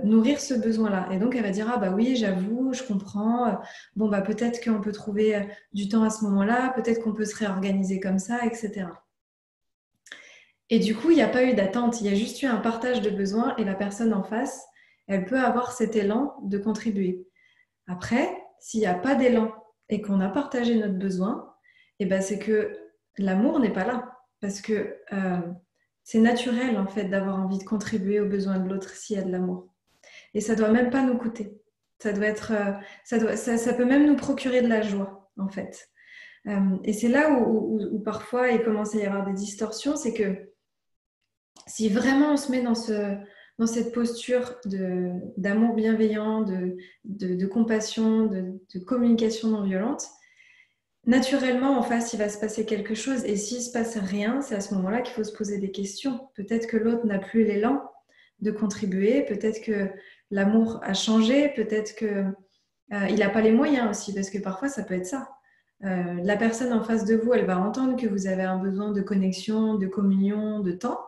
nourrir ce besoin-là. Et donc, elle va dire, ah bah oui, j'avoue, je comprends. Bon, bah peut-être qu'on peut trouver du temps à ce moment-là, peut-être qu'on peut se réorganiser comme ça, etc. Et du coup, il n'y a pas eu d'attente, il y a juste eu un partage de besoins et la personne en face, elle peut avoir cet élan de contribuer. Après, s'il n'y a pas d'élan et qu'on a partagé notre besoin, eh ben c'est que l'amour n'est pas là. Parce que c'est naturel en fait d'avoir envie de contribuer aux besoins de l'autre s'il y a de l'amour. Et ça doit même pas nous coûter. Ça doit être, ça peut même nous procurer de la joie en fait. Et c'est là où parfois il commence à y avoir des distorsions, c'est que si vraiment on se met dans cette posture d'amour bienveillant, de compassion, de communication non violente, naturellement, en face, il va se passer quelque chose. Et s'il ne se passe rien, c'est à ce moment-là qu'il faut se poser des questions. Peut-être que l'autre n'a plus l'élan de contribuer, peut-être que l'amour a changé, peut-être qu'il n'a pas les moyens aussi, parce que parfois, ça peut être ça. La personne en face de vous, elle va entendre que vous avez un besoin de connexion, de communion, de temps.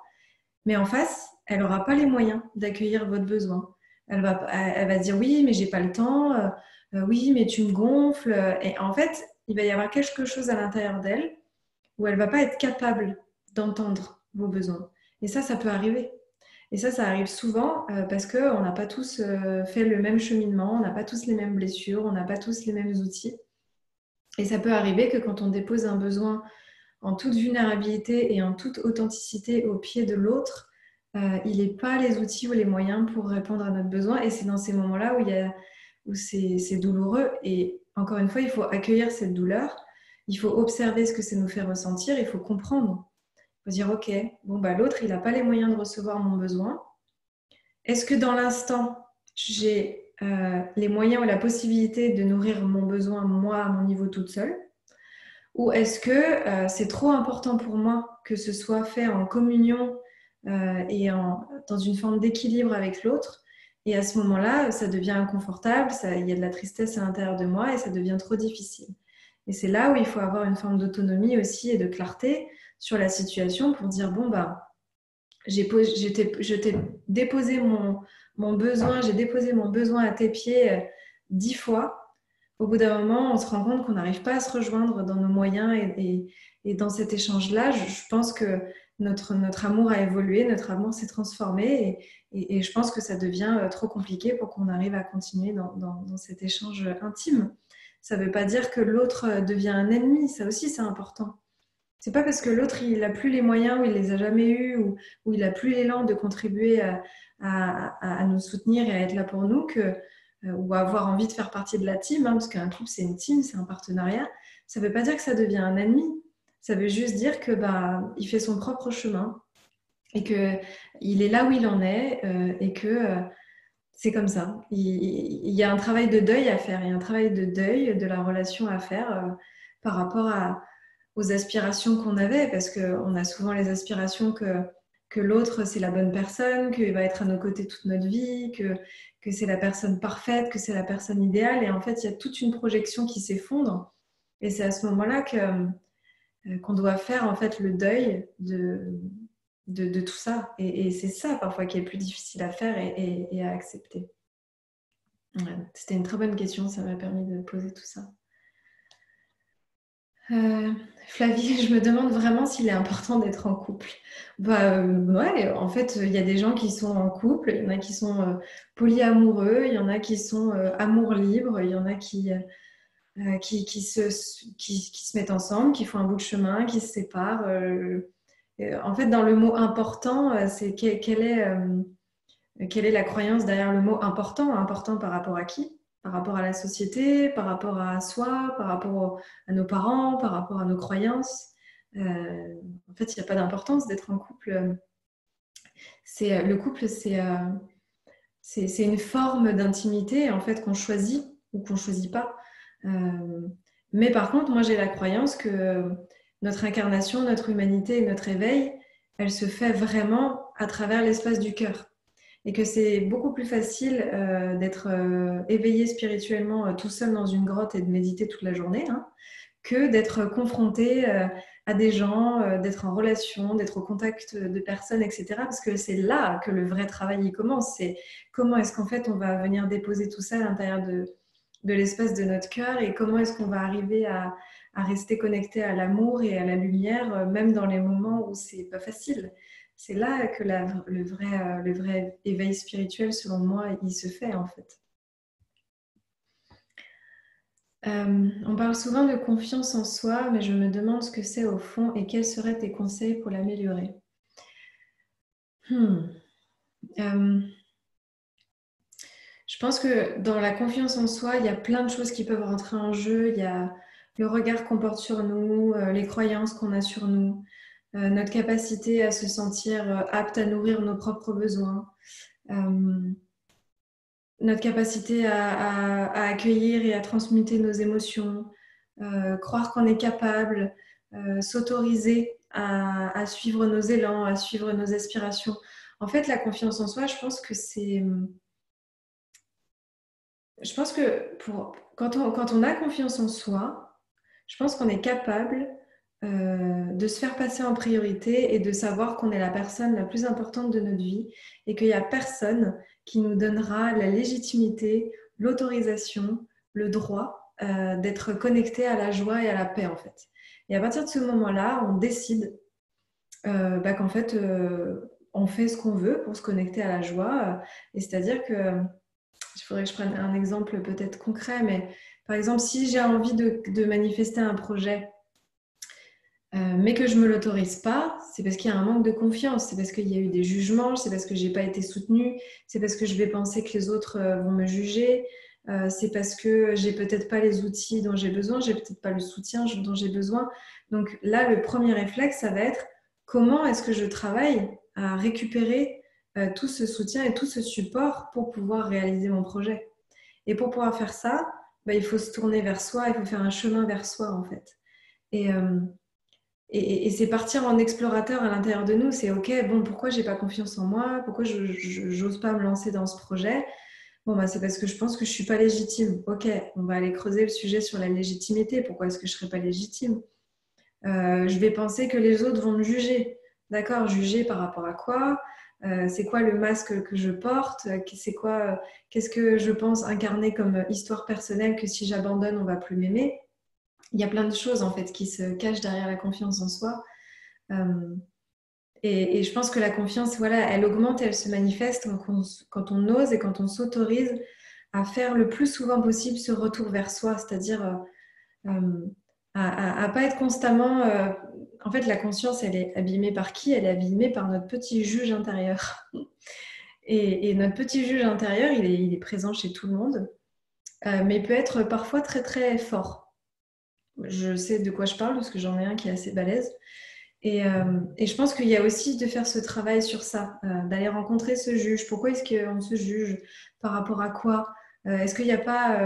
Mais en face, elle n'aura pas les moyens d'accueillir votre besoin. Elle va se dire oui, mais j'ai pas le temps. Oui, mais tu me gonfles. Et en fait, il va y avoir quelque chose à l'intérieur d'elle où elle va pas être capable d'entendre vos besoins. Et ça peut arriver. Et ça arrive souvent parce qu'on n'a pas tous fait le même cheminement, on n'a pas tous les mêmes blessures, on n'a pas tous les mêmes outils. Et ça peut arriver que quand on dépose un besoin en toute vulnérabilité et en toute authenticité au pied de l'autre, il n'est pas les outils ou les moyens pour répondre à notre besoin. Et c'est dans ces moments-là où c'est douloureux. Et encore une fois, il faut accueillir cette douleur. Il faut observer ce que ça nous fait ressentir. Il faut comprendre. Il faut dire, OK, bon, bah, l'autre, il n'a pas les moyens de recevoir mon besoin. Est-ce que dans l'instant, j'ai les moyens ou la possibilité de nourrir mon besoin, moi, à mon niveau toute seule? Ou est-ce que c'est trop important pour moi que ce soit fait en communion et dans une forme d'équilibre avec l'autre? Et à ce moment-là, ça devient inconfortable, il y a de la tristesse à l'intérieur de moi et ça devient trop difficile. Et c'est là où il faut avoir une forme d'autonomie aussi et de clarté sur la situation pour dire, bon, bah, je t'ai déposé mon besoin, j'ai déposé mon besoin à tes pieds 10 fois. Au bout d'un moment, on se rend compte qu'on n'arrive pas à se rejoindre dans nos moyens et dans cet échange-là, je pense que notre amour a évolué, notre amour s'est transformé et je pense que ça devient trop compliqué pour qu'on arrive à continuer dans cet échange intime. Ça ne veut pas dire que l'autre devient un ennemi, ça aussi c'est important. C'est pas parce que l'autre il n'a plus les moyens ou il les a jamais eus ou il n'a plus l'élan de contribuer à nous soutenir et à être là pour nous ou avoir envie de faire partie de la team, parce qu'un couple c'est une team, c'est un partenariat. Ça ne veut pas dire que ça devient un ennemi. Ça veut juste dire que il fait son propre chemin et que il est là où il en est et que c'est comme ça. Il y a un travail de deuil à faire. Il y a un travail de deuil de la relation à faire par rapport aux aspirations qu'on avait, parce qu'on a souvent les aspirations que l'autre, c'est la bonne personne, qu'il va être à nos côtés toute notre vie, que c'est la personne parfaite, que c'est la personne idéale. Et en fait, il y a toute une projection qui s'effondre. Et c'est à ce moment-là qu'on doit faire en fait le deuil de tout ça. Et c'est ça parfois qui est le plus difficile à faire et à accepter. Ouais, c'était une très bonne question, ça m'a permis de poser tout ça. Flavie, je me demande vraiment s'il est important d'être en couple. Ouais, en fait, il y a des gens qui sont en couple, il y en a qui sont polyamoureux, il y en a qui sont amour libre, il y en a qui se mettent ensemble, qui font un bout de chemin, qui se séparent. En fait, dans le mot important, c'est quelle est la croyance derrière le mot important? Important par rapport à qui? Par rapport à la société, par rapport à soi, par rapport à nos parents, par rapport à nos croyances. En fait, il n'y a pas d'importance d'être en couple. Le couple, c'est une forme d'intimité en fait qu'on choisit ou qu'on choisit pas. Mais par contre, moi j'ai la croyance que notre incarnation, notre humanité et notre éveil, elle se fait vraiment à travers l'espace du cœur. Et que c'est beaucoup plus facile d'être éveillé spirituellement tout seul dans une grotte et de méditer toute la journée, hein, que d'être confronté à des gens, d'être en relation, d'être au contact de personnes, etc. Parce que c'est là que le vrai travail y commence. C'est comment est-ce qu'en fait on va venir déposer tout ça à l'intérieur de l'espace de notre cœur et comment est-ce qu'on va arriver à rester connecté à l'amour et à la lumière, même dans les moments où c'est pas facile. C'est là que le vrai éveil spirituel, selon moi, il se fait en fait. On parle souvent de confiance en soi, mais je me demande ce que c'est au fond et quels seraient tes conseils pour l'améliorer. Hmm. Euh, je pense que dans la confiance en soi, il y a plein de choses qui peuvent rentrer en jeu. Il y a le regard qu'on porte sur nous, les croyances qu'on a sur nous, notre capacité à se sentir apte à nourrir nos propres besoins. Notre capacité à accueillir et à transmuter nos émotions, croire qu'on est capable, s'autoriser à suivre nos élans, à suivre nos aspirations. En fait, la confiance en soi, je pense que c'est... Je pense que quand on a confiance en soi, je pense qu'on est capable de se faire passer en priorité et de savoir qu'on est la personne la plus importante de notre vie et qu'il n'y a personne qui nous donnera la légitimité, l'autorisation, le droit d'être connecté à la joie et à la paix en fait. Et à partir de ce moment-là, on décide qu'en fait, on fait ce qu'on veut pour se connecter à la joie. Et c'est-à-dire que, il faudrait que je prenne un exemple peut-être concret, mais par exemple, si j'ai envie de manifester un projet, mais que je ne me l'autorise pas, c'est parce qu'il y a un manque de confiance, c'est parce qu'il y a eu des jugements, c'est parce que je n'ai pas été soutenue, c'est parce que je vais penser que les autres vont me juger, c'est parce que j'ai peut-être pas les outils dont j'ai besoin, j'ai peut-être pas le soutien dont j'ai besoin. Donc là, le premier réflexe, ça va être comment est-ce que je travaille à récupérer tout ce soutien et tout ce support pour pouvoir réaliser mon projet. Et pour pouvoir faire ça, il faut se tourner vers soi, il faut faire un chemin vers soi en fait. Et, et c'est partir en explorateur à l'intérieur de nous. C'est OK, bon, pourquoi j'ai pas confiance en moi? Pourquoi je n'ose pas me lancer dans ce projet? Bon, c'est parce que je pense que je suis pas légitime. OK, on va aller creuser le sujet sur la légitimité. Pourquoi est-ce que je serais pas légitime? Je vais penser que les autres vont me juger. D'accord, juger par rapport à quoi? C'est quoi le masque que je porte? Qu'est-ce que je pense incarner comme histoire personnelle que si j'abandonne, on va plus m'aimer? Il y a plein de choses en fait qui se cachent derrière la confiance en soi. Et je pense que la confiance, voilà, elle augmente et elle se manifeste quand on ose et quand on s'autorise à faire le plus souvent possible ce retour vers soi, c'est-à-dire à pas être constamment... en fait, la conscience, elle est abîmée par qui? Elle est abîmée par notre petit juge intérieur. Et notre petit juge intérieur, il est présent chez tout le monde, mais il peut être parfois très très fort. Je sais de quoi je parle parce que j'en ai un qui est assez balèze. Et je pense qu'il y a aussi de faire ce travail sur ça, d'aller rencontrer ce juge. Pourquoi est-ce qu'on se juge? Par rapport à quoi? Est-ce qu'il n'y a pas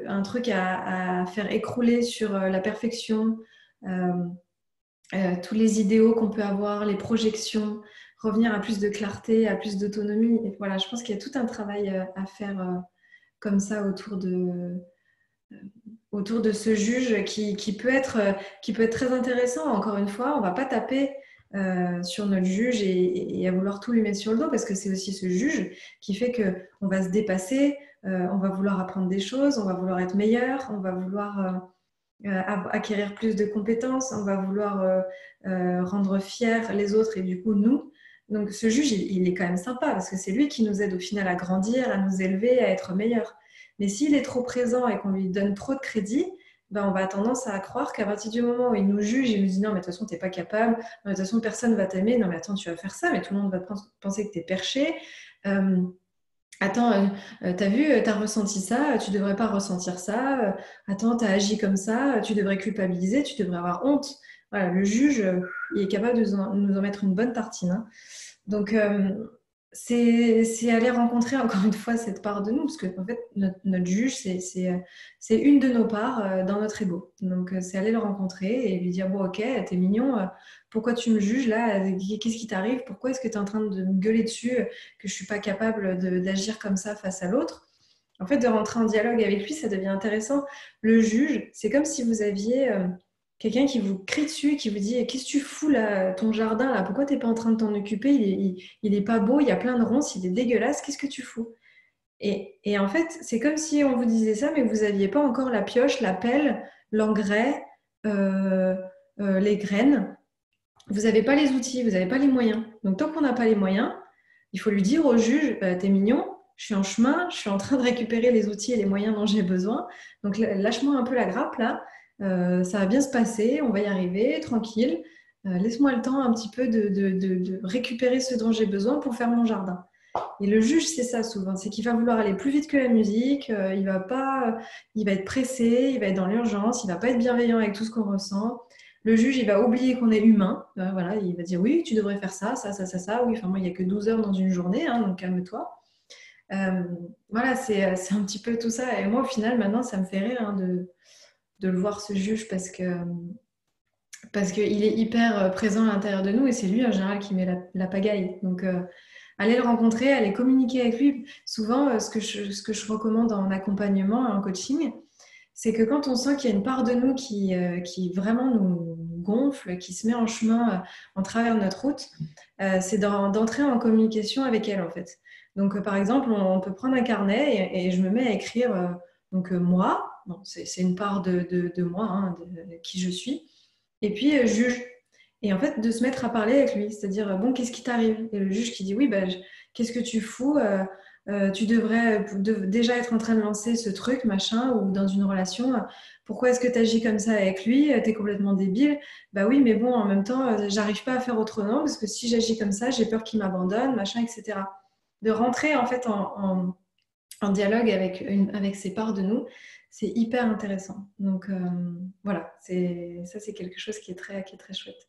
un truc à faire écrouler sur la perfection, euh, tous les idéaux qu'on peut avoir, les projections, revenir à plus de clarté, à plus d'autonomie? Et voilà, je pense qu'il y a tout un travail à faire comme ça autour de ce juge qui peut être très intéressant. Encore une fois, on ne va pas taper sur notre juge et à vouloir tout lui mettre sur le dos parce que c'est aussi ce juge qui fait qu'on va se dépasser, on va vouloir apprendre des choses, on va vouloir être meilleur, on va vouloir acquérir plus de compétences, on va vouloir rendre fiers les autres et du coup nous. Donc ce juge, il est quand même sympa parce que c'est lui qui nous aide au final à grandir, à nous élever, à être meilleurs. Mais s'il est trop présent et qu'on lui donne trop de crédit, on va tendance à croire qu'à partir du moment où il nous juge, il nous dit non, mais de toute façon, tu n'es pas capable, non, mais de toute façon, personne ne va t'aimer, non, mais attends, tu vas faire ça, mais tout le monde va penser que tu es perché. Attends, t'as vu, t'as ressenti ça, tu devrais pas ressentir ça. Attends, t'as agi comme ça, tu devrais culpabiliser, tu devrais avoir honte. Voilà, le juge, il est capable de nous en mettre une bonne tartine, hein. Donc, c'est aller rencontrer encore une fois cette part de nous, parce que en fait, notre juge, c'est une de nos parts dans notre ego. Donc, c'est aller le rencontrer et lui dire, bon, ok, t'es mignon, pourquoi tu me juges là? Qu'est-ce qui t'arrive? Pourquoi est-ce que tu es en train de me gueuler dessus, que je suis pas capable d'agir comme ça face à l'autre? En fait, de rentrer en dialogue avec lui, ça devient intéressant. Le juge, c'est comme si vous aviez quelqu'un qui vous crie dessus, qui vous dit: qu'est-ce que tu fous là, ton jardin là? Pourquoi t'es pas en train de t'en occuper? Il est pas beau, il y a plein de ronces, il est dégueulasse, qu'est-ce que tu fous? Et en fait, c'est comme si on vous disait ça, mais vous n'aviez pas encore la pioche, la pelle, l'engrais, euh, les graines. Vous n'avez pas les outils, vous n'avez pas les moyens. Donc, tant qu'on n'a pas les moyens, il faut lui dire au juge, t'es mignon, je suis en chemin, je suis en train de récupérer les outils et les moyens dont j'ai besoin. Donc, lâche-moi un peu la grappe là. Ça va bien se passer, on va y arriver, tranquille. Laisse-moi le temps un petit peu de récupérer ce dont j'ai besoin pour faire mon jardin. Et le juge, c'est ça souvent, c'est qu'il va vouloir aller plus vite que la musique, il va être pressé, il va être dans l'urgence, il va pas être bienveillant avec tout ce qu'on ressent. Le juge, il va oublier qu'on est humain. Voilà, il va dire oui, tu devrais faire ça, ça, ça, ça, ça. Oui, enfin moi, il n'y a que 12 heures dans une journée, hein, donc calme-toi. Euh, voilà, c'est un petit peu tout ça. Et moi, au final, maintenant, ça me fait rire hein, de le voir, ce juge, parce qu'il est hyper présent à l'intérieur de nous et c'est lui, en général, qui met la pagaille. Donc, aller le rencontrer, aller communiquer avec lui. Souvent, ce que je recommande en accompagnement et en coaching, c'est que quand on sent qu'il y a une part de nous qui vraiment nous gonfle, qui se met en chemin en travers de notre route, c'est d'entrer en communication avec elle en fait. Donc par exemple, on peut prendre un carnet et je me mets à écrire moi, bon, c'est une part de moi, hein, de qui je suis, et puis juge. Et en fait, de se mettre à parler avec lui, c'est-à-dire, bon, qu'est-ce qui t'arrive? Et le juge qui dit, oui, bah, qu'est-ce que tu fous? Tu devrais déjà être en train de lancer ce truc, machin, ou dans une relation. Pourquoi est-ce que tu agis comme ça avec lui? T'es complètement débile. Bah oui, mais bon, en même temps, j'arrive pas à faire autrement, parce que si j'agis comme ça, j'ai peur qu'il m'abandonne, machin, etc. De rentrer, en fait, en dialogue avec ces parts de nous, c'est hyper intéressant. Donc, voilà, ça, c'est quelque chose qui est très chouette.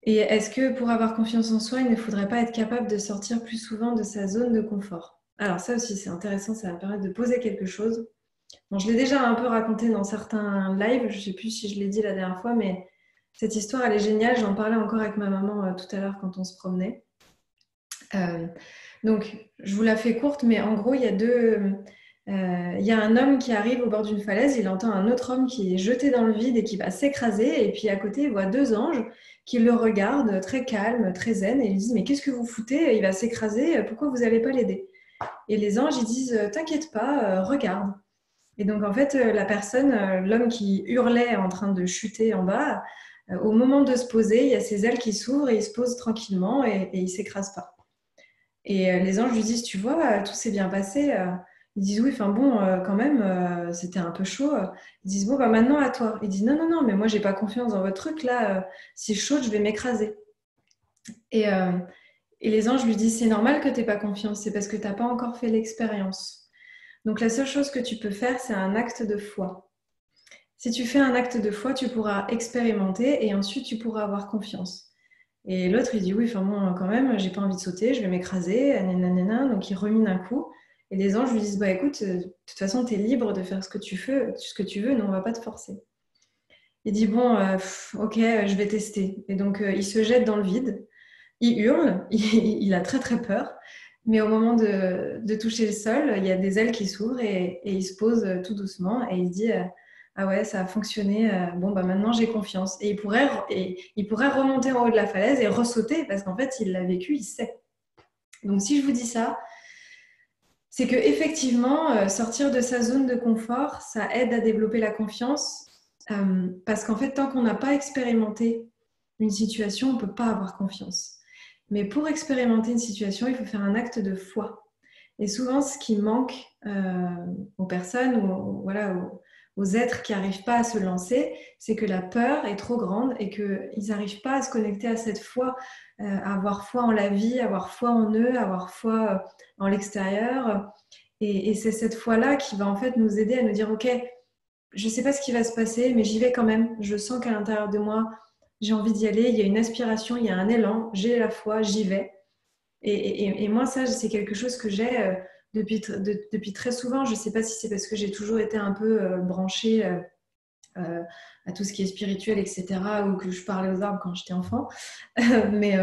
Et est-ce que pour avoir confiance en soi, il ne faudrait pas être capable de sortir plus souvent de sa zone de confort? Alors ça aussi, c'est intéressant, ça va me permettre de poser quelque chose. Bon, je l'ai déjà un peu raconté dans certains lives, je ne sais plus si je l'ai dit la dernière fois, mais cette histoire, elle est géniale. J'en parlais encore avec ma maman tout à l'heure quand on se promenait. Euh, donc, je vous la fais courte, mais en gros, il y a un homme qui arrive au bord d'une falaise, il entend un autre homme qui est jeté dans le vide et qui va s'écraser, et puis à côté, il voit deux anges qui le regardent, très calmes, très zen, et ils lui disent, mais qu'est-ce que vous foutez? Il va s'écraser, pourquoi vous n'allez pas l'aider? Et les anges, ils disent, t'inquiète pas, regarde. Et donc, en fait, la personne, l'homme qui hurlait en train de chuter en bas, au moment de se poser, il y a ses ailes qui s'ouvrent et il se pose tranquillement et il ne s'écrase pas. Et les anges lui disent, tu vois, tout s'est bien passé. Ils disent, oui, enfin bon, quand même, c'était un peu chaud. Ils disent, bon, bah maintenant à toi. Ils disent, non, non, non, mais moi, j'ai pas confiance dans votre truc là. Si je saute, je vais m'écraser. Et, euh, et les anges lui disent, c'est normal que tu n'aies pas confiance, c'est parce que tu n'as pas encore fait l'expérience. Donc la seule chose que tu peux faire, c'est un acte de foi. Si tu fais un acte de foi, tu pourras expérimenter et ensuite tu pourras avoir confiance. Et l'autre, il dit oui, enfin bon, quand même, j'ai pas envie de sauter, je vais m'écraser, nanana. Donc il remine un coup. Et les anges lui disent, bah écoute, de toute façon, tu es libre de faire ce que tu veux, mais on va pas te forcer. Il dit, bon, ok, je vais tester. Et donc il se jette dans le vide, il hurle, il a très très peur. Mais au moment de toucher le sol, il y a des ailes qui s'ouvrent et il se pose tout doucement et il se dit, ah ouais, ça a fonctionné, bon, bah maintenant j'ai confiance. Et il pourrait remonter en haut de la falaise et ressauter parce qu'en fait, il l'a vécu, il sait. Donc si je vous dis ça, c'est que effectivement, sortir de sa zone de confort, ça aide à développer la confiance parce qu'en fait, tant qu'on n'a pas expérimenté une situation, on ne peut pas avoir confiance. Mais pour expérimenter une situation, il faut faire un acte de foi. Et souvent, ce qui manque aux personnes ou voilà, aux êtres qui n'arrivent pas à se lancer, c'est que la peur est trop grande et qu'ils n'arrivent pas à se connecter à cette foi. avoir foi en la vie, avoir foi en eux, avoir foi en l'extérieur. Et c'est cette foi-là qui va en fait nous aider à nous dire, OK, je ne sais pas ce qui va se passer, mais j'y vais quand même. Je sens qu'à l'intérieur de moi, j'ai envie d'y aller. Il y a une aspiration, il y a un élan. J'ai la foi, j'y vais. Et moi, ça, c'est quelque chose que j'ai depuis très souvent. Je ne sais pas si c'est parce que j'ai toujours été un peu branchée à tout ce qui est spirituel, etc., ou que je parlais aux arbres quand j'étais enfant. Mais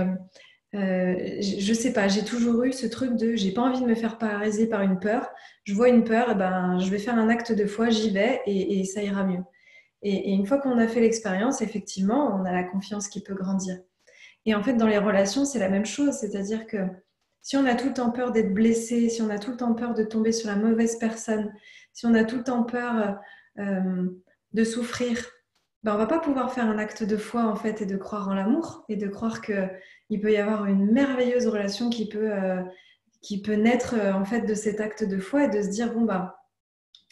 je sais pas, j'ai toujours eu ce truc de j'ai pas envie de me faire paralyser par une peur. Je vois une peur, et ben, je vais faire un acte de foi, j'y vais et ça ira mieux. Et une fois qu'on a fait l'expérience, effectivement, on a la confiance qui peut grandir. Et en fait, dans les relations, c'est la même chose. C'est-à-dire que si on a tout le temps peur d'être blessé, si on a tout le temps peur de tomber sur la mauvaise personne, si on a tout le temps peur de souffrir, ben on va pas pouvoir faire un acte de foi en fait et de croire en l'amour et de croire que il peut y avoir une merveilleuse relation qui peut naître en fait de cet acte de foi et de se dire bon bah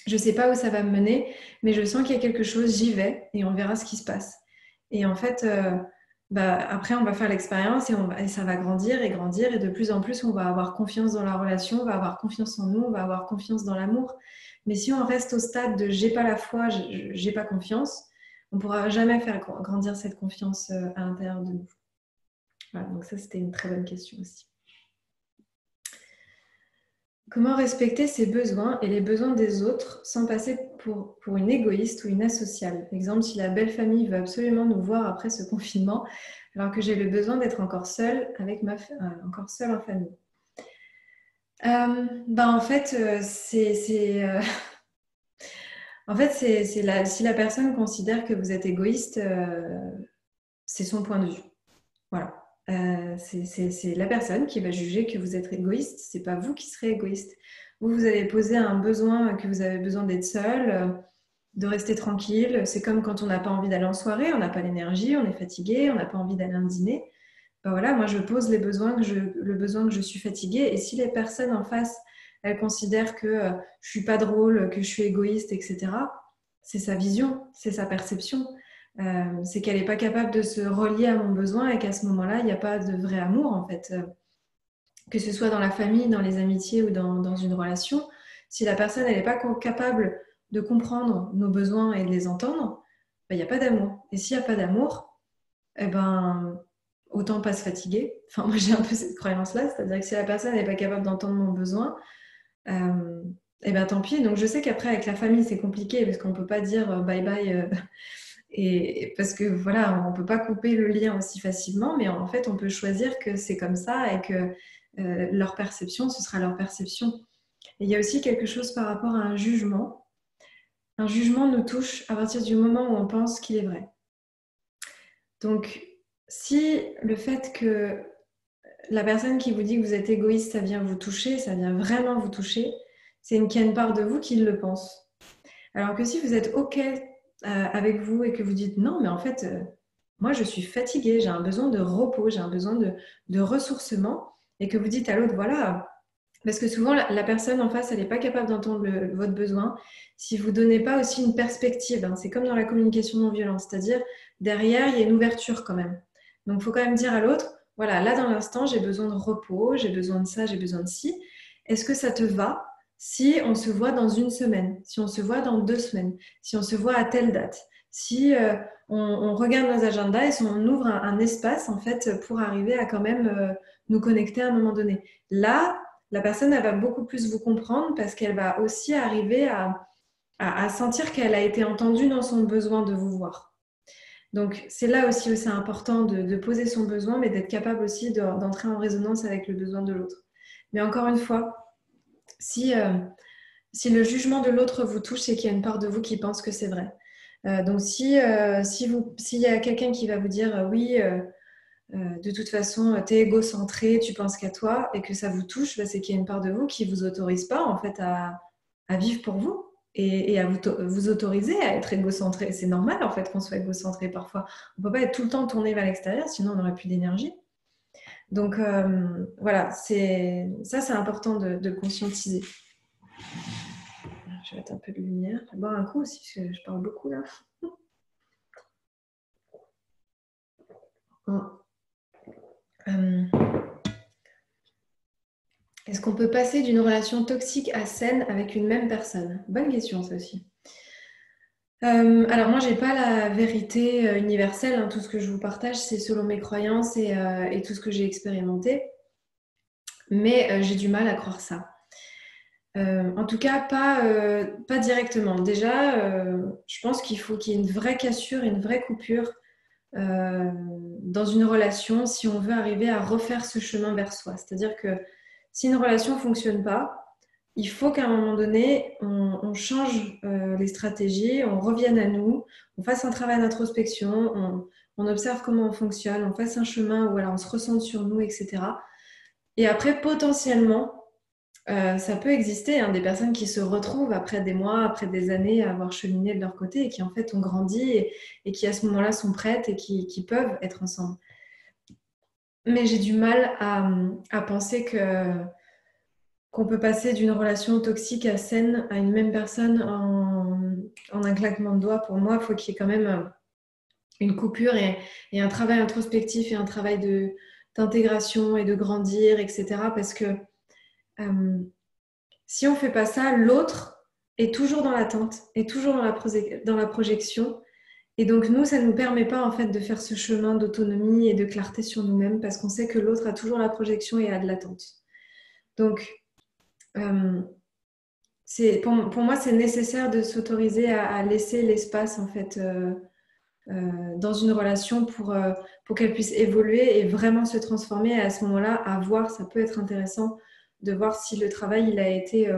je sais pas où ça va me mener, mais je sens qu'il y a quelque chose, j'y vais et on verra ce qui se passe. Et en fait, bah, après, on va faire l'expérience et ça va grandir et grandir. Et de plus en plus, on va avoir confiance dans la relation, on va avoir confiance en nous, on va avoir confiance dans l'amour. Mais si on reste au stade de j'ai pas la foi, j'ai pas confiance, on pourra jamais faire grandir cette confiance à l'intérieur de nous. Voilà, donc ça, c'était une très bonne question aussi. Comment respecter ses besoins et les besoins des autres sans passer pour une égoïste ou une asociale? Exemple, si la belle famille veut absolument nous voir après ce confinement, alors que j'ai le besoin d'être encore seule encore seule en famille. En fait, si la personne considère que vous êtes égoïste, c'est son point de vue. Voilà. C'est la personne qui va juger que vous êtes égoïste, c'est pas vous qui serez égoïste. Vous avez posé un besoin, que vous avez besoin d'être seul, de rester tranquille. C'est comme quand on n'a pas envie d'aller en soirée, on n'a pas l'énergie, on est fatigué, on n'a pas envie d'aller à un dîner. Ben voilà, moi je pose le besoin que je suis fatiguée. Et si les personnes en face, elles considèrent que je suis pas drôle, que je suis égoïste, etc., c'est sa vision, c'est sa perception. C'est qu'elle n'est pas capable de se relier à mon besoin et qu'à ce moment-là, il n'y a pas de vrai amour en fait. Que ce soit dans la famille, dans les amitiés ou dans une relation, si la personne n'est pas capable de comprendre nos besoins et de les entendre, ben, il n'y a pas d'amour. Et s'il n'y a pas d'amour, eh ben, autant pas se fatiguer. Enfin, moi j'ai un peu cette croyance-là, c'est-à-dire que si la personne n'est pas capable d'entendre mon besoin, eh ben tant pis. Donc je sais qu'après avec la famille c'est compliqué parce qu'on ne peut pas dire bye bye. Et parce que voilà, on ne peut pas couper le lien aussi facilement, mais en fait, on peut choisir que c'est comme ça et que leur perception, ce sera leur perception. Et il y a aussi quelque chose par rapport à un jugement. Un jugement nous touche à partir du moment où on pense qu'il est vrai. Donc, si le fait que la personne qui vous dit que vous êtes égoïste, ça vient vous toucher, ça vient vraiment vous toucher, c'est qu'il y a une part de vous qui le pense. Alors que si vous êtes OK avec vous et que vous dites non, mais en fait, moi je suis fatiguée, j'ai un besoin de repos, j'ai un besoin de ressourcement, et que vous dites à l'autre, voilà, parce que souvent la personne en face, elle n'est pas capable d'entendre votre besoin si vous ne donnez pas aussi une perspective. Hein. C'est comme dans la communication non violente, c'est-à-dire derrière, il y a une ouverture quand même. Donc il faut quand même dire à l'autre, voilà, là dans l'instant, j'ai besoin de repos, j'ai besoin de ça, j'ai besoin de ci. Est-ce que ça te va si on se voit dans une semaine, si on se voit dans 2 semaines, si on se voit à telle date, si on regarde nos agendas et si on ouvre un espace en fait pour arriver à quand même nous connecter à un moment donné. Là, la personne elle va beaucoup plus vous comprendre parce qu'elle va aussi arriver à sentir qu'elle a été entendue dans son besoin de vous voir. Donc c'est là aussi où c'est important de poser son besoin, mais d'être capable aussi d'entrer en résonance avec le besoin de l'autre. Mais encore une fois, si le jugement de l'autre vous touche, c'est qu'il y a une part de vous qui pense que c'est vrai. Donc s'il y a quelqu'un qui va vous dire oui, de toute façon, tu es égocentré, tu penses qu'à toi, et que ça vous touche, bah, c'est qu'il y a une part de vous qui ne vous autorise pas en fait à vivre pour vous et à vous autoriser à être égocentré. C'est normal en fait qu'on soit égocentré parfois. On ne peut pas être tout le temps tourné vers l'extérieur, sinon on n'aurait plus d'énergie. Donc voilà, c'est important de conscientiser. Je vais mettre un peu de lumière. Je vais boire un coup aussi, parce que je parle beaucoup là. Euh, Est-ce qu'on peut passer d'une relation toxique à saine avec une même personne? Bonne question, ça aussi. Alors moi, j'ai pas la vérité universelle, hein. Tout ce que je vous partage, c'est selon mes croyances et tout ce que j'ai expérimenté. Mais j'ai du mal à croire ça. En tout cas, pas directement. Déjà, je pense qu'il faut qu'il y ait une vraie cassure, une vraie coupure dans une relation si on veut arriver à refaire ce chemin vers soi. C'est-à-dire que si une relation ne fonctionne pas, il faut qu'à un moment donné, on change les stratégies, on revienne à nous, on fasse un travail d'introspection, on observe comment on fonctionne, on fasse un chemin où voilà, on se ressente sur nous, etc. Et après, potentiellement, ça peut exister, hein, des personnes qui se retrouvent après des mois, après des années à avoir cheminé de leur côté et qui en fait ont grandi et qui à ce moment-là sont prêtes et qui peuvent être ensemble. Mais j'ai du mal à penser qu'on peut passer d'une relation toxique à saine à une même personne en un claquement de doigts. Pour moi, il faut qu'il y ait quand même une coupure et un travail introspectif et un travail d'intégration et de grandir, etc. Parce que euh, si on ne fait pas ça, l'autre est toujours dans l'attente, est toujours dans la projection. Et donc, nous, ça ne nous permet pas en fait de faire ce chemin d'autonomie et de clarté sur nous-mêmes parce qu'on sait que l'autre a toujours la projection et a de l'attente. Donc, euh, pour moi, c'est nécessaire de s'autoriser à laisser l'espace en fait dans une relation pour qu'elle puisse évoluer et vraiment se transformer. Et à ce moment-là, à voir, ça peut être intéressant de voir si le travail il a été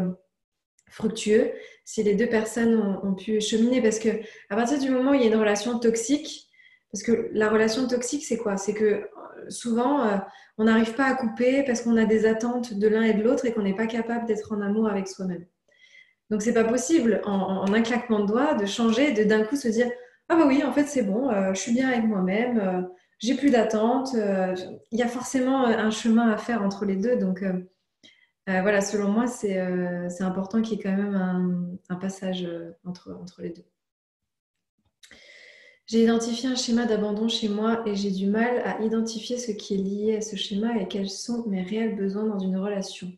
fructueux, si les deux personnes ont pu cheminer. Parce que à partir du moment où il y a une relation toxique, parce que la relation toxique, c'est quoi? C'est que souvent, on n'arrive pas à couper parce qu'on a des attentes de l'un et de l'autre et qu'on n'est pas capable d'être en amour avec soi-même. Donc, c'est pas possible en un claquement de doigts de changer, de d'un coup se dire ah bah oui, en fait, c'est bon, je suis bien avec moi-même, j'ai plus d'attentes. Il y a forcément un chemin à faire entre les deux. Donc, voilà, selon moi, c'est important qu'il y ait quand même un passage entre les deux. J'ai identifié un schéma d'abandon chez moi et j'ai du mal à identifier ce qui est lié à ce schéma et quels sont mes réels besoins dans une relation.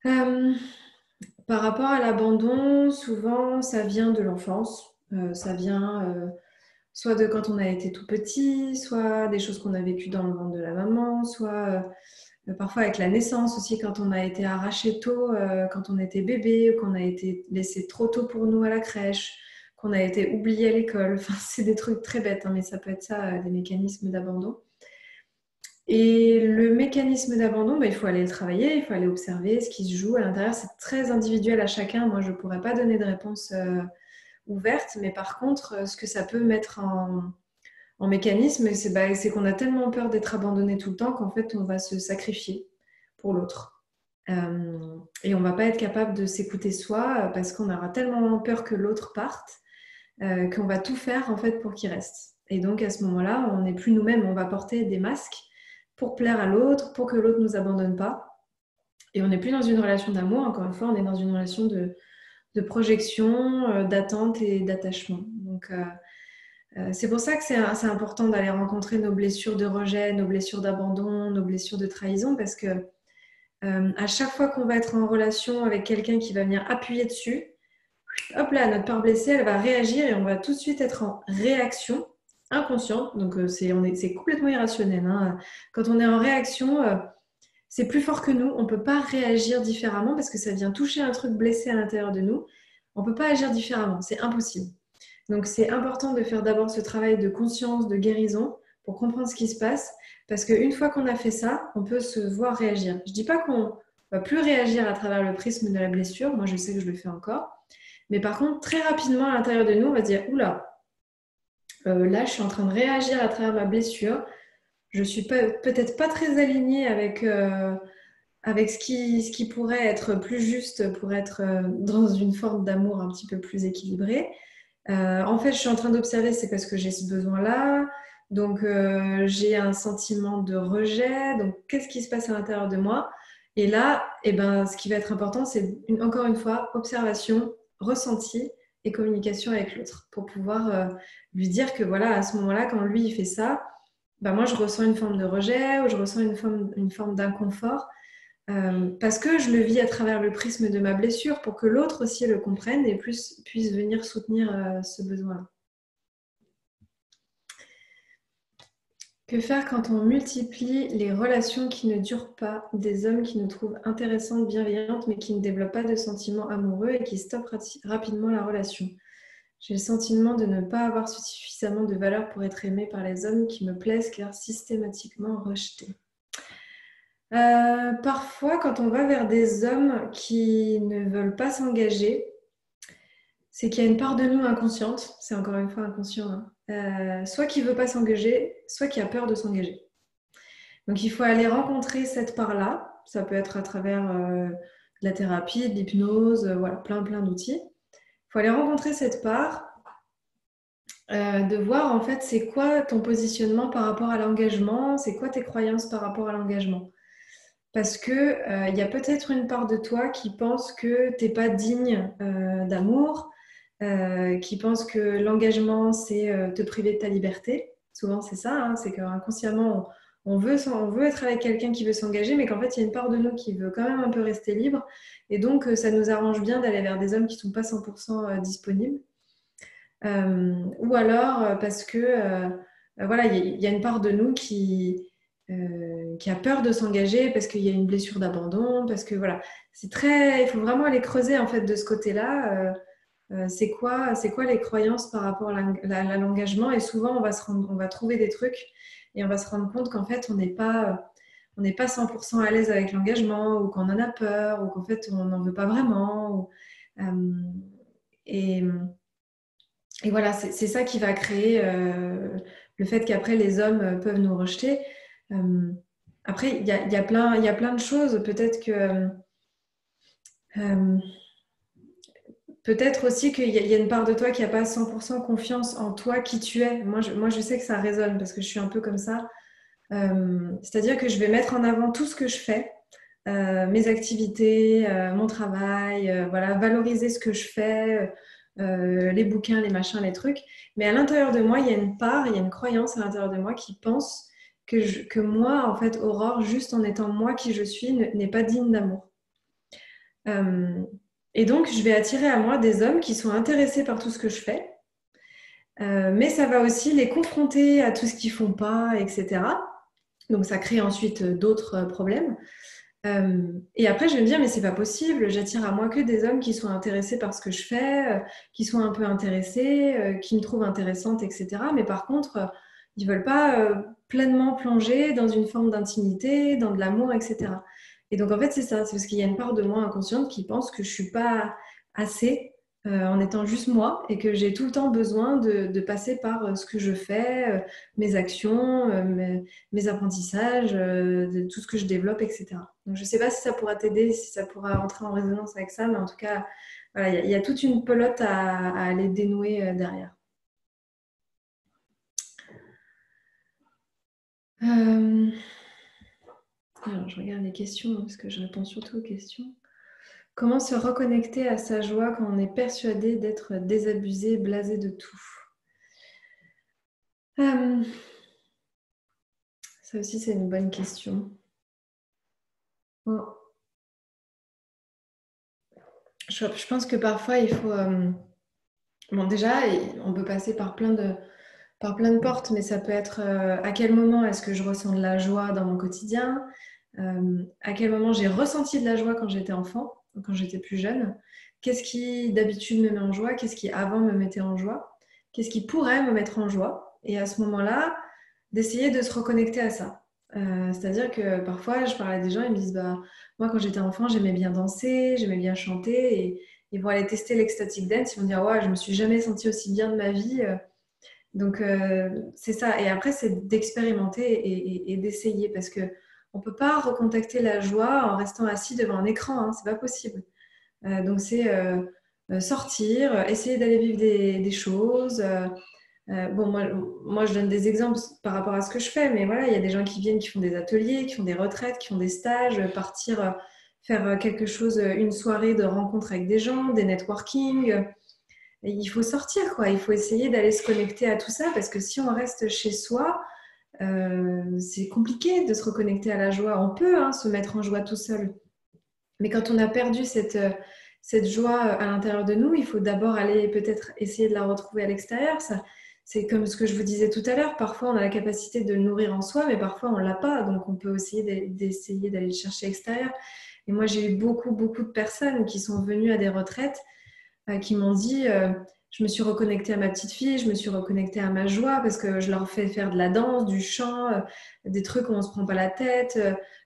Euh, Par rapport à l'abandon, souvent, ça vient de l'enfance. Ça vient soit de quand on a été tout petit, soit des choses qu'on a vécues dans le ventre de la maman, soit parfois avec la naissance aussi, quand on a été arraché tôt, quand on était bébé, ou qu'on a été laissé trop tôt pour nous à la crèche, qu'on a été oublié à l'école. Enfin, c'est des trucs très bêtes, hein, mais ça peut être ça, des mécanismes d'abandon. Et le mécanisme d'abandon, bah, il faut aller le travailler, il faut aller observer ce qui se joue à l'intérieur. C'est très individuel à chacun. Moi, je ne pourrais pas donner de réponse ouverte, mais par contre, ce que ça peut mettre en mécanisme, c'est qu'on a tellement peur d'être abandonné tout le temps qu'en fait, on va se sacrifier pour l'autre. Et on ne va pas être capable de s'écouter soi parce qu'on aura tellement peur que l'autre parte qu'on va tout faire en fait pour qu'il reste. Et donc à ce moment-là, on n'est plus nous-mêmes, on va porter des masques pour plaire à l'autre, pour que l'autre ne nous abandonne pas. Et on n'est plus dans une relation d'amour, encore une fois, on est dans une relation de projection, d'attente et d'attachement. Donc c'est pour ça que c'est important d'aller rencontrer nos blessures de rejet, nos blessures d'abandon, nos blessures de trahison, parce que à chaque fois qu'on va être en relation avec quelqu'un qui va venir appuyer dessus, hop là, notre peur blessée, elle va réagir et on va tout de suite être en réaction inconsciente. Donc, c'est complètement irrationnel, hein. Quand on est en réaction, c'est plus fort que nous. On ne peut pas réagir différemment parce que ça vient toucher un truc blessé à l'intérieur de nous. On ne peut pas agir différemment. C'est impossible. Donc, c'est important de faire d'abord ce travail de conscience, de guérison pour comprendre ce qui se passe. Parce qu'une fois qu'on a fait ça, on peut se voir réagir. Je ne dis pas qu'on ne va plus réagir à travers le prisme de la blessure. Moi, je sais que je le fais encore. Mais par contre, très rapidement, à l'intérieur de nous, on va se dire, oula, là, je suis en train de réagir à travers ma blessure. Je suis peut-être pas très alignée avec ce qui pourrait être plus juste pour être dans une forme d'amour un petit peu plus équilibrée. En fait, je suis en train d'observer, c'est parce que j'ai ce besoin-là. Donc, j'ai un sentiment de rejet. Donc, qu'est-ce qui se passe à l'intérieur de moi? Et là, eh ben, ce qui va être important, c'est encore une fois, observation, ressenti et communication avec l'autre pour pouvoir lui dire que voilà, à ce moment-là, quand lui, il fait ça, moi, je ressens une forme de rejet ou je ressens une forme d'inconfort parce que je le vis à travers le prisme de ma blessure pour que l'autre aussi le comprenne et puisse venir soutenir ce besoin-là. Que faire quand on multiplie les relations qui ne durent pas, des hommes qui nous trouvent intéressantes, bienveillantes, mais qui ne développent pas de sentiments amoureux et qui stoppent rapidement la relation? J'ai le sentiment de ne pas avoir suffisamment de valeur pour être aimée par les hommes qui me plaisent car systématiquement rejetés. Parfois, quand on va vers des hommes qui ne veulent pas s'engager, c'est qu'il y a une part de nous inconsciente, c'est encore une fois inconscient, hein, soit qui ne veut pas s'engager, soit qui a peur de s'engager. Donc, il faut aller rencontrer cette part-là. Ça peut être à travers de la thérapie, de l'hypnose, voilà, plein d'outils. Il faut aller rencontrer cette part, de voir en fait c'est quoi ton positionnement par rapport à l'engagement, c'est quoi tes croyances par rapport à l'engagement. Parce que y a peut-être une part de toi qui pense que tu n'es pas digne d'amour, qui pense que l'engagement, c'est te priver de ta liberté. Souvent, c'est ça, hein, c'est qu'inconsciemment, on veut être avec quelqu'un qui veut s'engager, mais qu'en fait, il y a une part de nous qui veut quand même un peu rester libre. Et donc, ça nous arrange bien d'aller vers des hommes qui ne sont pas 100% disponibles. Ou alors parce que voilà, il y a une part de nous qui a peur de s'engager parce qu'il y a une blessure d'abandon, parce que voilà, il faut vraiment aller creuser en fait de ce côté-là. C'est quoi les croyances par rapport à l'engagement, et souvent on va trouver des trucs et on va se rendre compte qu'en fait on n'est pas 100% à l'aise avec l'engagement, ou qu'on en a peur, ou qu'en fait on n'en veut pas vraiment. Et, et voilà, c'est ça qui va créer le fait qu'après les hommes peuvent nous rejeter. Euh, Après, il y a plein de choses. Euh, Peut-être aussi qu'il y a une part de toi qui n'a pas 100% confiance en toi, qui tu es. Moi, je sais que ça résonne parce que je suis un peu comme ça. C'est-à-dire que je vais mettre en avant tout ce que je fais, mes activités, mon travail, voilà, valoriser ce que je fais, les bouquins, les machins, les trucs. Mais à l'intérieur de moi, il y a une part, il y a une croyance à l'intérieur de moi qui pense que moi, en fait, Aurore, juste en étant moi qui je suis, n'est pas digne d'amour. Et donc, je vais attirer à moi des hommes qui sont intéressés par tout ce que je fais, mais ça va aussi les confronter à tout ce qu'ils font pas, etc. Donc, ça crée ensuite d'autres problèmes. Et après, je vais me dire, mais c'est pas possible, j'attire à moi que des hommes qui sont intéressés par ce que je fais, qui sont un peu intéressés, qui me trouvent intéressante, etc. Mais par contre, ils veulent pas pleinement plonger dans une forme d'intimité, dans de l'amour, etc. Et donc, en fait, c'est ça, c'est parce qu'il y a une part de moi inconsciente qui pense que je suis pas assez en étant juste moi, et que j'ai tout le temps besoin de passer par ce que je fais, mes actions, mes apprentissages, de tout ce que je développe, etc. Donc, je ne sais pas si ça pourra t'aider, si ça pourra entrer en résonance avec ça, mais en tout cas, voilà, il y a toute une pelote à aller dénouer derrière. Alors, je regarde les questions parce que je réponds surtout aux questions. Comment se reconnecter à sa joie quand on est persuadé d'être désabusé, blasé de tout? Ça aussi, c'est une bonne question. Bon, je pense que parfois, il faut... bon, déjà, on peut passer par plein de portes, mais ça peut être à quel moment est-ce que je ressens de la joie dans mon quotidien, à quel moment j'ai ressenti de la joie quand j'étais enfant, quand j'étais plus jeune, qu'est-ce qui d'habitude me met en joie, qu'est-ce qui avant me mettait en joie, qu'est-ce qui pourrait me mettre en joie, et à ce moment-là, d'essayer de se reconnecter à ça. C'est-à-dire que parfois, je parle à des gens, ils me disent, bah, moi quand j'étais enfant, j'aimais bien danser, j'aimais bien chanter, et ils vont aller tester l'ecstatic dance, ils vont dire, ouais, je me suis jamais sentie aussi bien de ma vie. Donc, c'est ça. Et après, c'est d'expérimenter et d'essayer, parce que on peut pas recontacter la joie en restant assis devant un écran, hein, c'est pas possible. Donc, c'est sortir, essayer d'aller vivre des choses. Bon, moi, je donne des exemples par rapport à ce que je fais, mais voilà, il y a des gens qui viennent, qui font des ateliers, qui font des retraites, qui font des stages, partir faire quelque chose, une soirée de rencontre avec des gens, des networking. Il faut sortir, quoi. Il faut essayer d'aller se connecter à tout ça, parce que si on reste chez soi, c'est compliqué de se reconnecter à la joie. On peut se mettre en joie tout seul. Mais quand on a perdu cette joie à l'intérieur de nous, il faut d'abord aller peut-être essayer de la retrouver à l'extérieur. C'est comme ce que je vous disais tout à l'heure. Parfois, on a la capacité de le nourrir en soi, mais parfois, on ne l'a pas. Donc, on peut essayer d'essayer d'aller le chercher à l'extérieur. Et moi, j'ai eu beaucoup, beaucoup de personnes qui sont venues à des retraites qui m'ont dit je me suis reconnectée à ma petite fille, je me suis reconnectée à ma joie parce que je leur fais faire de la danse, du chant, des trucs où on ne se prend pas la tête.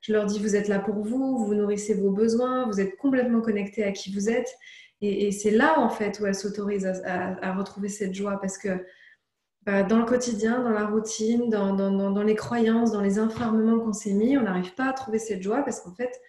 Je leur dis vous êtes là pour vous, vous nourrissez vos besoins, vous êtes complètement connectés à qui vous êtes. Et c'est là en fait où elles s'autorisent à retrouver cette joie parce que dans le quotidien, dans la routine, dans les croyances, dans les enfermements qu'on s'est mis, on n'arrive pas à trouver cette joie parce qu'en fait,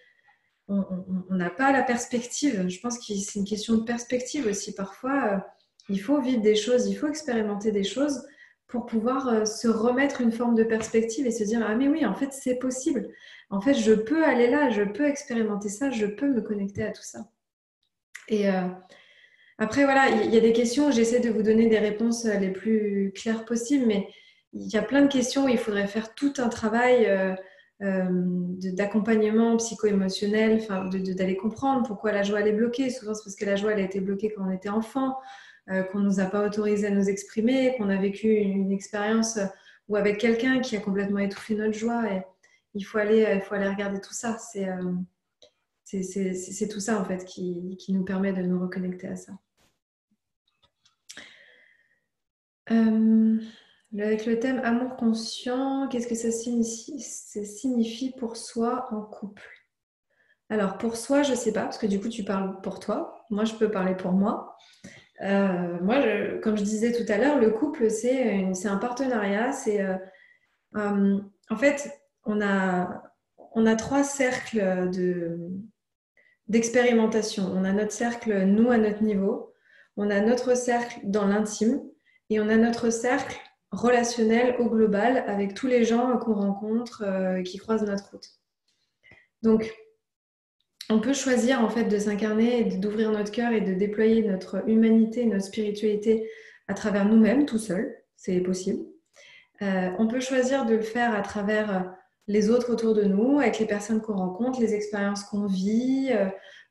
on n'a pas la perspective. Je pense que c'est une question de perspective aussi. Parfois, il faut vivre des choses, il faut expérimenter des choses pour pouvoir se remettre une forme de perspective et se dire ah mais oui, en fait, c'est possible. En fait, je peux aller là, je peux expérimenter ça, je peux me connecter à tout ça. Et après, voilà, il y a des questions où j'essaie de vous donner des réponses les plus claires possibles, mais il y a plein de questions où il faudrait faire tout un travail d'accompagnement psycho-émotionnel, d'aller comprendre pourquoi la joie elle est bloquée. Souvent, c'est parce que la joie elle a été bloquée quand on était enfant, qu'on ne nous a pas autorisé à nous exprimer, qu'on a vécu une expérience ou avec quelqu'un qui a complètement étouffé notre joie. Et il faut aller regarder tout ça. C'est tout ça en fait qui nous permet de nous reconnecter à ça. Avec le thème amour conscient, qu'est-ce que ça signifie pour soi en couple? Alors pour soi, je ne sais pas, parce que du coup tu parles pour toi. Moi, je peux parler pour moi. Moi, comme je disais tout à l'heure, le couple, c'est un partenariat. En fait, on a trois cercles d'expérimentation. On a notre cercle, nous, à notre niveau. On a notre cercle dans l'intime. Et on a notre cercle relationnel au global avec tous les gens qu'on rencontre, qui croisent notre route. Donc, on peut choisir en fait de s'incarner et d'ouvrir notre cœur et de déployer notre humanité, notre spiritualité à travers nous-mêmes, tout seul. C'est possible. On peut choisir de le faire à travers les autres autour de nous, avec les personnes qu'on rencontre, les expériences qu'on vit.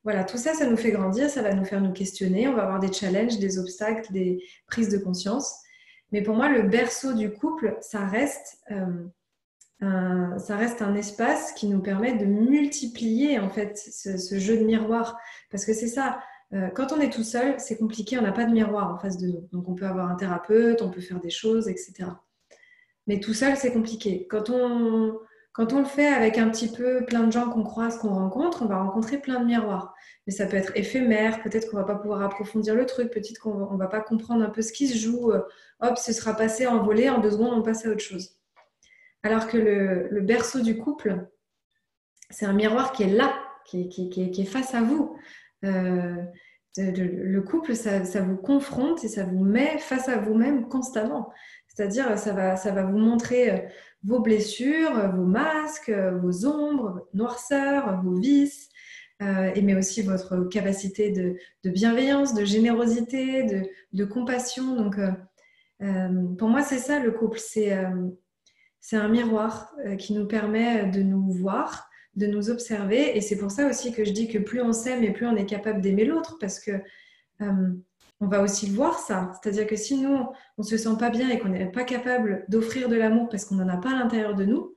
Voilà, tout ça, ça nous fait grandir, ça va nous faire nous questionner. On va avoir des challenges, des obstacles, des prises de conscience. Mais pour moi, le berceau du couple, ça reste un espace qui nous permet de multiplier en fait ce jeu de miroir. Parce que c'est ça, quand on est tout seul, c'est compliqué, on n'a pas de miroir en face de nous. Donc on peut avoir un thérapeute, on peut faire des choses, etc. Mais tout seul, c'est compliqué. Quand on le fait avec un petit peu plein de gens qu'on croise, qu'on rencontre, on va rencontrer plein de miroirs. Mais ça peut être éphémère, peut-être qu'on ne va pas pouvoir approfondir le truc, peut-être qu'on ne va pas comprendre un peu ce qui se joue. Hop, ce sera passé, envolé, en 2 secondes, on passe à autre chose. Alors que le berceau du couple, c'est un miroir qui est là, qui est face à vous. Le couple, ça vous confronte et ça vous met face à vous-même constamment. C'est-à-dire, ça va vous montrer vos blessures, vos masques, vos ombres, votre noirceur, vos vices, mais aussi votre capacité de bienveillance, de générosité, de compassion. Donc, pour moi, c'est ça le couple. C'est un miroir qui nous permet de nous voir, de nous observer. Et c'est pour ça aussi que je dis que plus on s'aime et plus on est capable d'aimer l'autre, parce que on va aussi le voir ça. C'est-à-dire que si nous, on ne se sent pas bien et qu'on n'est pas capable d'offrir de l'amour parce qu'on n'en a pas à l'intérieur de nous,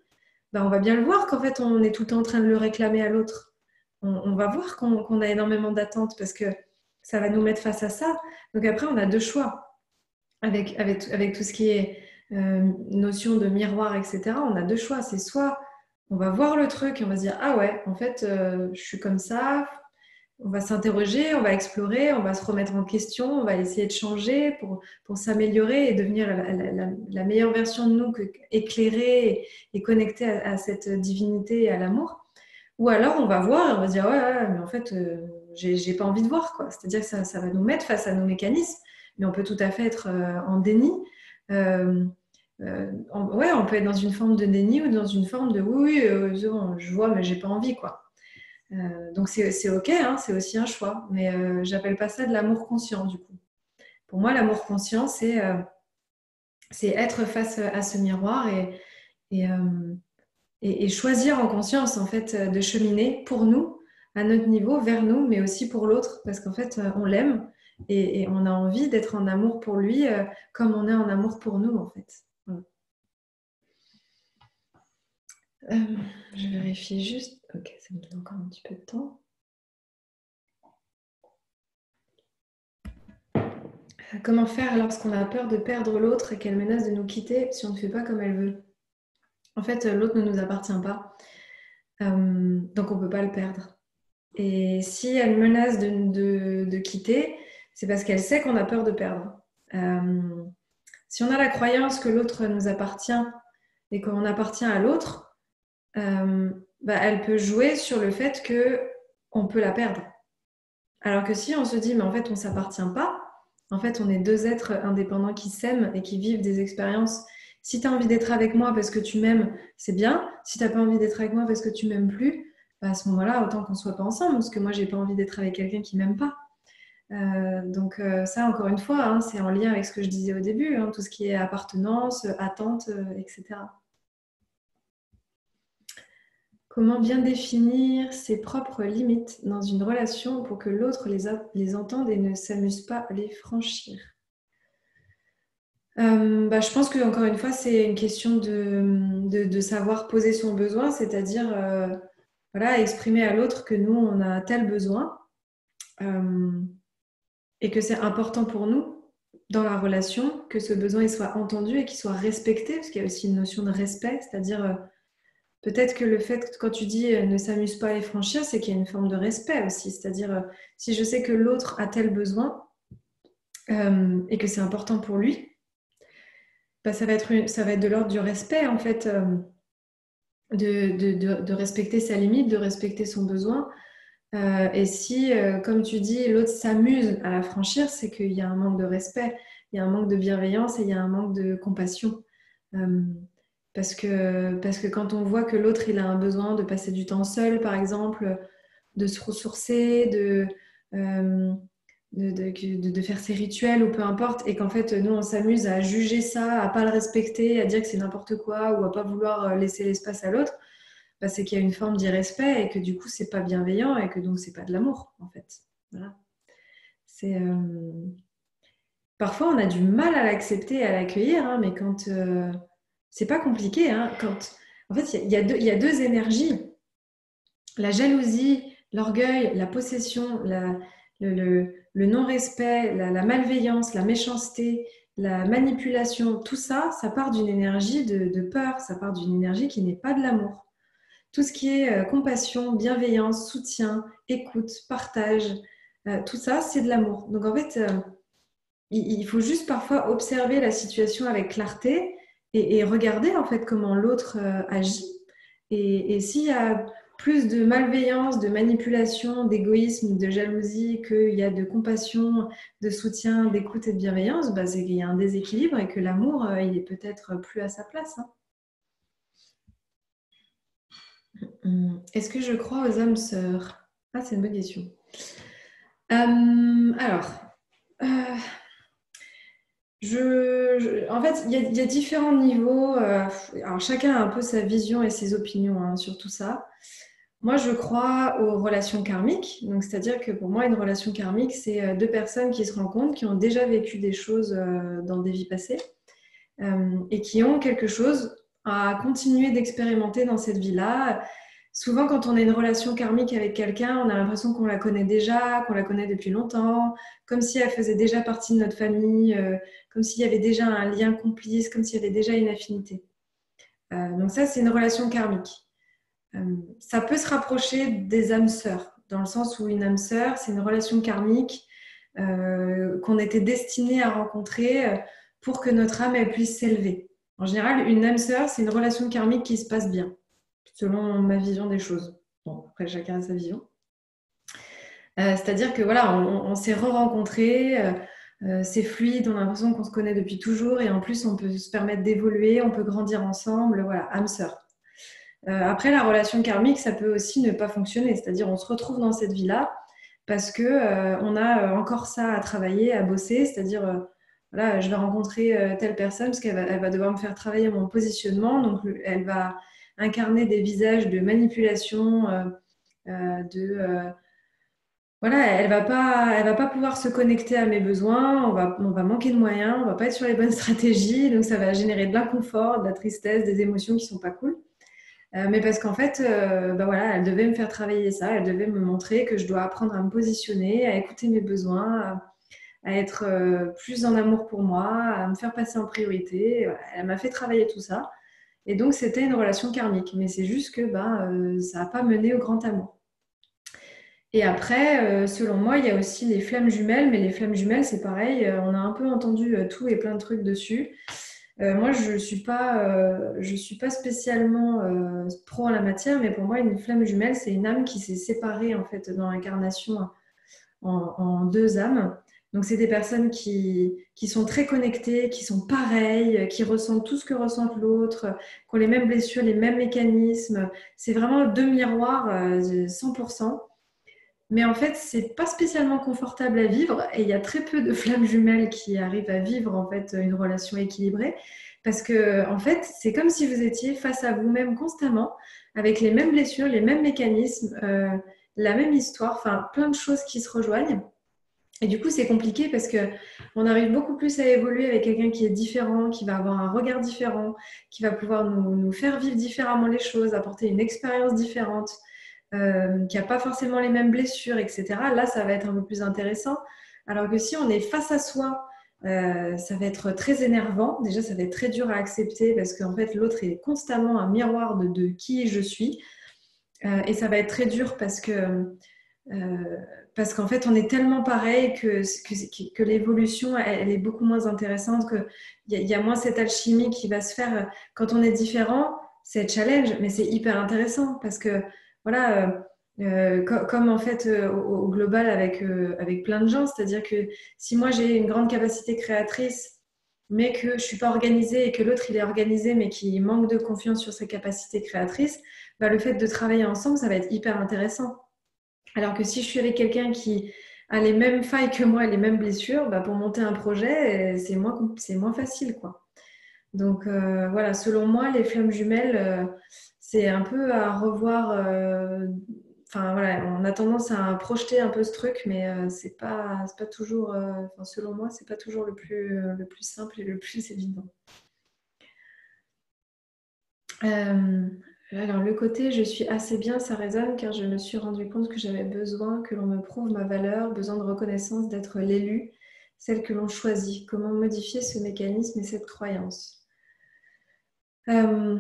on va bien le voir qu'en fait, on est tout le temps en train de le réclamer à l'autre. On va voir qu'on a énormément d'attentes parce que ça va nous mettre face à ça. Donc après, on a 2 choix. Avec tout ce qui est notion de miroir, etc., on a 2 choix. C'est soit on va voir le truc et on va se dire « Ah ouais, en fait, je suis comme ça ». On va s'interroger, on va explorer, on va se remettre en question, on va essayer de changer pour s'améliorer et devenir la meilleure version de nous, éclairée et connectée à cette divinité et à l'amour. Ou alors on va voir et on va se dire ouais, mais en fait, j'ai pas envie de voir, quoi. C'est-à-dire que ça va nous mettre face à nos mécanismes, mais on peut tout à fait être en déni. On peut être dans une forme de déni ou dans une forme de oui, je vois, mais j'ai pas envie, quoi. Donc c'est ok, hein, c'est aussi un choix, mais j'appelle pas ça de l'amour conscient du coup. Pour moi, l'amour conscient, c'est être face à ce miroir Et choisir en conscience en fait de cheminer pour nous, à notre niveau, vers nous, mais aussi pour l'autre, parce qu'en fait on l'aime et on a envie d'être en amour pour lui comme on est en amour pour nous en fait. Voilà. Je vérifie juste. Ok, ça me donne encore un petit peu de temps. Comment faire lorsqu'on a peur de perdre l'autre et qu'elle menace de nous quitter si on ne fait pas comme elle veut? En fait, l'autre ne nous appartient pas, donc on ne peut pas le perdre. Et si elle menace de quitter, c'est parce qu'elle sait qu'on a peur de perdre. Si on a la croyance que l'autre nous appartient et qu'on appartient à l'autre, elle peut jouer sur le fait qu'on peut la perdre. Alors que si on se dit, mais en fait, on ne s'appartient pas, en fait, on est deux êtres indépendants qui s'aiment et qui vivent des expériences. Si tu as envie d'être avec moi parce que tu m'aimes, c'est bien. Si tu n'as pas envie d'être avec moi parce que tu m'aimes plus, à ce moment-là, autant qu'on ne soit pas ensemble, parce que moi, j'ai pas envie d'être avec quelqu'un qui m'aime pas. Donc ça, encore une fois, hein, c'est en lien avec ce que je disais au début, hein, tout ce qui est appartenance, attente, etc. Comment bien définir ses propres limites dans une relation pour que l'autre les entende et ne s'amuse pas à les franchir? Je pense que encore une fois, c'est une question de savoir poser son besoin, c'est-à-dire voilà, exprimer à l'autre que nous, on a tel besoin et que c'est important pour nous dans la relation que ce besoin il soit entendu et qu'il soit respecté, parce qu'il y a aussi une notion de respect, c'est-à-dire peut-être que le fait que quand tu dis ne s'amuse pas à les franchir, c'est qu'il y a une forme de respect aussi, c'est-à-dire si je sais que l'autre a tel besoin et que c'est important pour lui, ça va être de l'ordre du respect en fait, de respecter sa limite, de respecter son besoin. Et si, comme tu dis, l'autre s'amuse à la franchir, c'est qu'il y a un manque de respect, il y a un manque de bienveillance et il y a un manque de compassion. Parce que quand on voit que l'autre il a un besoin de passer du temps seul, par exemple, de se ressourcer, de faire ses rituels ou peu importe, et qu'en fait nous on s'amuse à juger ça, à pas le respecter, à dire que c'est n'importe quoi ou à pas vouloir laisser l'espace à l'autre, c'est qu'il y a une forme d'irrespect et que du coup c'est pas bienveillant et que donc c'est pas de l'amour en fait. Voilà. Parfois on a du mal à l'accepter et à l'accueillir, hein, mais quand c'est pas compliqué, hein, en fait il y a deux énergies, la jalousie, l'orgueil, la possession, le non-respect, la malveillance, la méchanceté, la manipulation, tout ça, ça part d'une énergie de peur, ça part d'une énergie qui n'est pas de l'amour. Tout ce qui est compassion, bienveillance, soutien, écoute, partage, tout ça, c'est de l'amour. Donc en fait, il faut juste parfois observer la situation avec clarté et regarder en fait comment l'autre agit. Et s'il y a plus de malveillance, de manipulation, d'égoïsme, de jalousie, qu'il y a de compassion, de soutien, d'écoute et de bienveillance, c'est qu'il y a un déséquilibre et que l'amour, il est peut-être plus à sa place. Hein. Est-ce que je crois aux âmes sœurs? Ah, c'est une bonne question. Alors, en fait, il y a différents niveaux. Alors, chacun a un peu sa vision et ses opinions hein, sur tout ça. Moi, je crois aux relations karmiques. Donc, c'est-à-dire que pour moi, une relation karmique, c'est deux personnes qui se rencontrent, qui ont déjà vécu des choses dans des vies passées et qui ont quelque chose à continuer d'expérimenter dans cette vie-là. Souvent, quand on a une relation karmique avec quelqu'un, on a l'impression qu'on la connaît déjà, qu'on la connaît depuis longtemps, comme si elle faisait déjà partie de notre famille, comme s'il y avait déjà un lien complice, comme s'il y avait déjà une affinité. Donc ça, c'est une relation karmique. Ça peut se rapprocher des âmes sœurs, dans le sens où une âme sœur, c'est une relation karmique qu'on était destiné à rencontrer pour que notre âme elle puisse s'élever. En général, une âme sœur, c'est une relation karmique qui se passe bien, selon ma vision des choses. Bon, après, chacun a sa vision. C'est-à-dire que voilà, on s'est re-rencontrés, c'est fluide, on a l'impression qu'on se connaît depuis toujours et en plus, on peut se permettre d'évoluer, on peut grandir ensemble, voilà, âme sœur. Après, la relation karmique, ça peut aussi ne pas fonctionner, c'est-à-dire on se retrouve dans cette vie-là parce que on a encore ça à travailler, à bosser, c'est-à-dire voilà, je vais rencontrer telle personne parce elle va devoir me faire travailler mon positionnement. Donc, elle va incarner des visages de manipulation, voilà, elle va pas pouvoir se connecter à mes besoins, on va manquer de moyens, on va pas être sur les bonnes stratégies, donc ça va générer de l'inconfort, de la tristesse, des émotions qui sont pas cool. Mais parce qu'en fait, bah voilà, elle devait me faire travailler ça, elle devait me montrer que je dois apprendre à me positionner, à écouter mes besoins, à être plus en amour pour moi, à me faire passer en priorité. Voilà, elle m'a fait travailler tout ça. Et donc, c'était une relation karmique. Mais c'est juste que ça n'a pas mené au grand amour. Et après, selon moi, il y a aussi les flammes jumelles. Mais les flammes jumelles, c'est pareil. On a un peu entendu tout et plein de trucs dessus. Moi, je suis pas spécialement pro en la matière, mais pour moi, une flamme jumelle, c'est une âme qui s'est séparée en fait dans l'incarnation en deux âmes. Donc, c'est des personnes qui sont très connectées, qui sont pareilles, qui ressentent tout ce que ressent l'autre, qui ont les mêmes blessures, les mêmes mécanismes. C'est vraiment deux miroirs 100%. Mais en fait, c'est pas spécialement confortable à vivre et il y a très peu de flammes jumelles qui arrivent à vivre en fait une relation équilibrée parce que en fait, c'est comme si vous étiez face à vous-même constamment avec les mêmes blessures, les mêmes mécanismes, la même histoire, enfin plein de choses qui se rejoignent. Et du coup, c'est compliqué parce que on arrive beaucoup plus à évoluer avec quelqu'un qui est différent, qui va avoir un regard différent, qui va pouvoir nous faire vivre différemment les choses, apporter une expérience différente, qui n'a pas forcément les mêmes blessures, etc. Là, ça va être un peu plus intéressant. Alors que si on est face à soi, ça va être très énervant. Déjà, ça va être très dur à accepter parce qu'en fait, l'autre est constamment un miroir de qui je suis. Et ça va être très dur parce qu'en fait, on est tellement pareil que l'évolution, elle est beaucoup moins intéressante, qu'il y a moins cette alchimie qui va se faire. Quand on est différent, c'est challenge, mais c'est hyper intéressant parce que, voilà, comme en fait au global avec plein de gens, c'est-à-dire que si moi j'ai une grande capacité créatrice, mais que je ne suis pas organisée et que l'autre il est organisé, mais qui manque de confiance sur ses capacités créatrices, bah, le fait de travailler ensemble, ça va être hyper intéressant. Alors que si je suis avec quelqu'un qui a les mêmes failles que moi, les mêmes blessures, bah, pour monter un projet, c'est moins facile, quoi. Donc voilà, selon moi, les flammes jumelles, c'est un peu à revoir. Enfin voilà, on a tendance à projeter un peu ce truc, mais c'est pas toujours. Enfin, selon moi, c'est pas toujours le plus simple et le plus évident. Euh, alors, le côté je suis assez bien, ça résonne car je me suis rendu compte que j'avais besoin que l'on me prouve ma valeur, besoin de reconnaissance, d'être l'élu, celle que l'on choisit. Comment modifier ce mécanisme et cette croyance? Euh,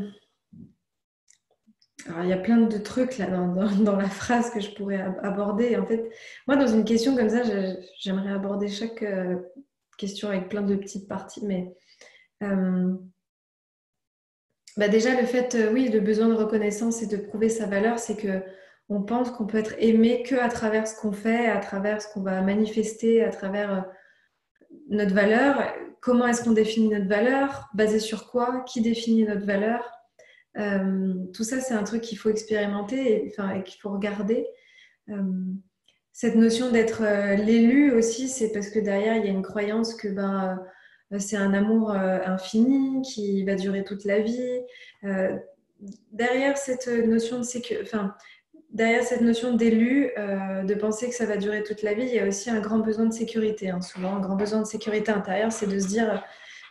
alors, il y a plein de trucs là dans la phrase que je pourrais aborder. En fait, moi, dans une question comme ça, j'aimerais aborder chaque question avec plein de petites parties, mais euh, bah déjà, le fait, oui, le besoin de reconnaissance et de prouver sa valeur, c'est que on pense qu'on peut être aimé que à travers ce qu'on fait, à travers ce qu'on va manifester, à travers notre valeur. Comment est-ce qu'on définit notre valeur? Basé sur quoi? Qui définit notre valeur? Tout ça, c'est un truc qu'il faut expérimenter et qu'il faut regarder. Euh, Cette notion d'être l'élu aussi, c'est parce que derrière, il y a une croyance que c'est un amour infini qui va durer toute la vie. Euh, Derrière cette notion de enfin, derrière cette notion d'élu, de penser que ça va durer toute la vie, il y a aussi un grand besoin de sécurité, hein. Souvent, un grand besoin de sécurité intérieure, c'est de se dire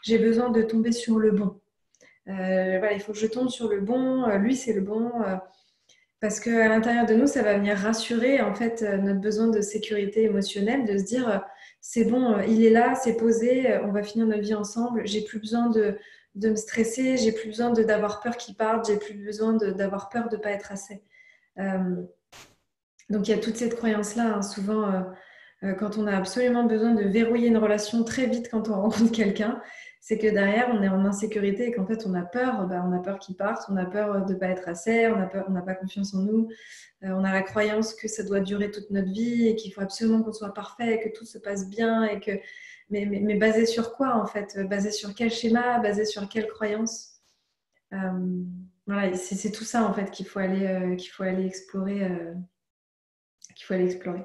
j'ai besoin de tomber sur le bon. Voilà, il faut que je tombe sur le bon, lui c'est le bon. Parce qu'à l'intérieur de nous, ça va venir rassurer en fait notre besoin de sécurité émotionnelle, de se dire c'est bon, il est là, c'est posé, on va finir notre vie ensemble, j'ai plus besoin de me stresser, j'ai plus besoin d'avoir peur qu'il parte, j'ai plus besoin d'avoir peur de ne pas être assez. Euh, donc il y a toute cette croyance-là, hein. Souvent, quand on a absolument besoin de verrouiller une relation très vite quand on rencontre quelqu'un, c'est que derrière, on est en insécurité et qu'en fait, on a peur qu'il parte, on a peur de ne pas être assez, on n'a pas confiance en nous, on a la croyance que ça doit durer toute notre vie et qu'il faut absolument qu'on soit parfait, que tout se passe bien, mais basé sur quoi en fait? Basé sur quel schéma? Basé sur quelle croyance? Voilà, c'est tout ça en fait qu'il faut aller explorer. Qu'il faut aller explorer.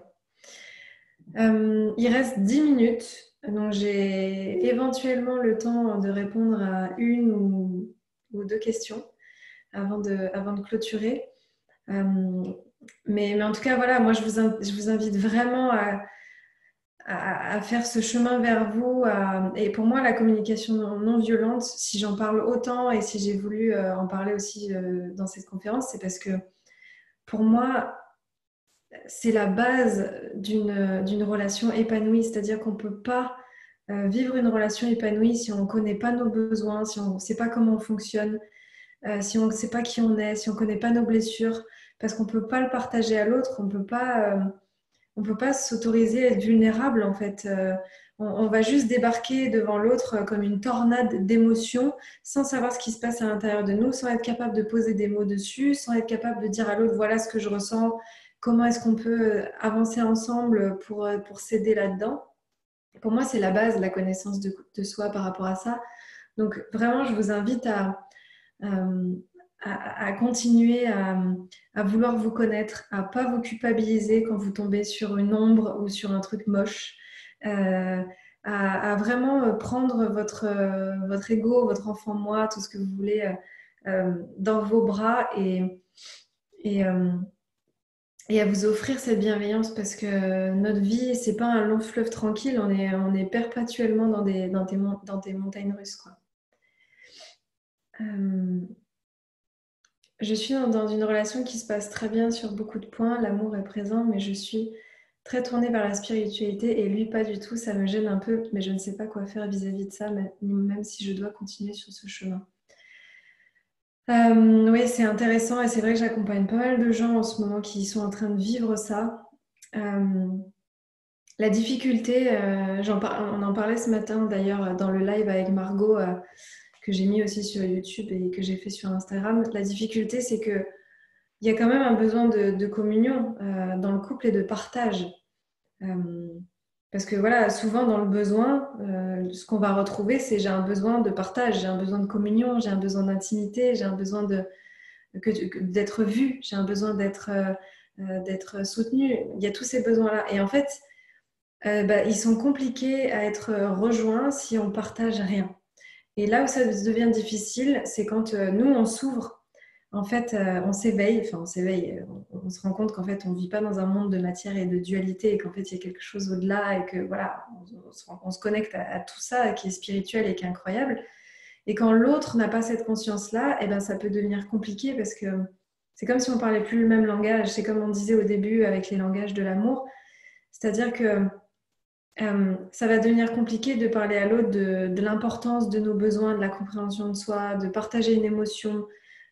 Il reste 10 minutes. Donc, j'ai éventuellement le temps de répondre à une ou deux questions avant de clôturer. Mais en tout cas, voilà, moi, je vous invite vraiment à faire ce chemin vers vous. Et pour moi, la communication non violente, si j'en parle autant et si j'ai voulu en parler aussi dans cette conférence, c'est parce que pour moi, c'est la base d'une relation épanouie. C'est-à-dire qu'on ne peut pas vivre une relation épanouie si on ne connaît pas nos besoins, si on ne sait pas comment on fonctionne, si on ne sait pas qui on est, si on ne connaît pas nos blessures, parce qu'on ne peut pas le partager à l'autre, on peut pas s'autoriser à être vulnérable en fait. On va juste débarquer devant l'autre comme une tornade d'émotions sans savoir ce qui se passe à l'intérieur de nous, sans être capable de poser des mots dessus, sans être capable de dire à l'autre voilà ce que je ressens, comment est-ce qu'on peut avancer ensemble pour s'aider là-dedans. Pour moi, c'est la base, la connaissance de soi par rapport à ça. Donc vraiment, je vous invite euh, à continuer à vouloir vous connaître, à pas vous culpabiliser quand vous tombez sur une ombre ou sur un truc moche, euh, à vraiment prendre votre ego, votre enfant moi, tout ce que vous voulez dans vos bras et, euh, et à vous offrir cette bienveillance parce que notre vie, c'est pas un long fleuve tranquille, on est perpétuellement dans des montagnes russes, quoi. Euh, Je suis dans une relation qui se passe très bien sur beaucoup de points. L'amour est présent, mais je suis très tournée vers la spiritualité et lui pas du tout. Ça me gêne un peu, mais je ne sais pas quoi faire vis-à-vis de ça, même si je dois continuer sur ce chemin. Oui, c'est intéressant et c'est vrai que j'accompagne pas mal de gens en ce moment qui sont en train de vivre ça. Euh, la difficulté, on en parlait ce matin d'ailleurs dans le live avec Margot que j'ai mis aussi sur YouTube et que j'ai fait sur Instagram. La difficulté, c'est que il y a quand même un besoin de communion dans le couple et de partage. Euh, Parce que voilà, souvent dans le besoin, ce qu'on va retrouver, c'est j'ai un besoin de partage, j'ai un besoin de communion, j'ai un besoin d'intimité, j'ai un besoin d'être vu, j'ai un besoin d'être soutenu. Il y a tous ces besoins-là. Et en fait, ils sont compliqués à être rejoints si on partage rien. Et là où ça devient difficile, c'est quand nous, on s'ouvre. En fait, on s'éveille, on se rend compte qu'en fait, on ne vit pas dans un monde de matière et de dualité et qu'en fait, il y a quelque chose au-delà et que voilà, on se connecte à tout ça qui est spirituel et qui est incroyable. Et quand l'autre n'a pas cette conscience-là, eh ben, ça peut devenir compliqué parce que c'est comme si on parlait plus le même langage. C'est comme on disait au début avec les langages de l'amour. C'est-à-dire que ça va devenir compliqué de parler à l'autre de l'importance de nos besoins, de la compréhension de soi, de partager une émotion,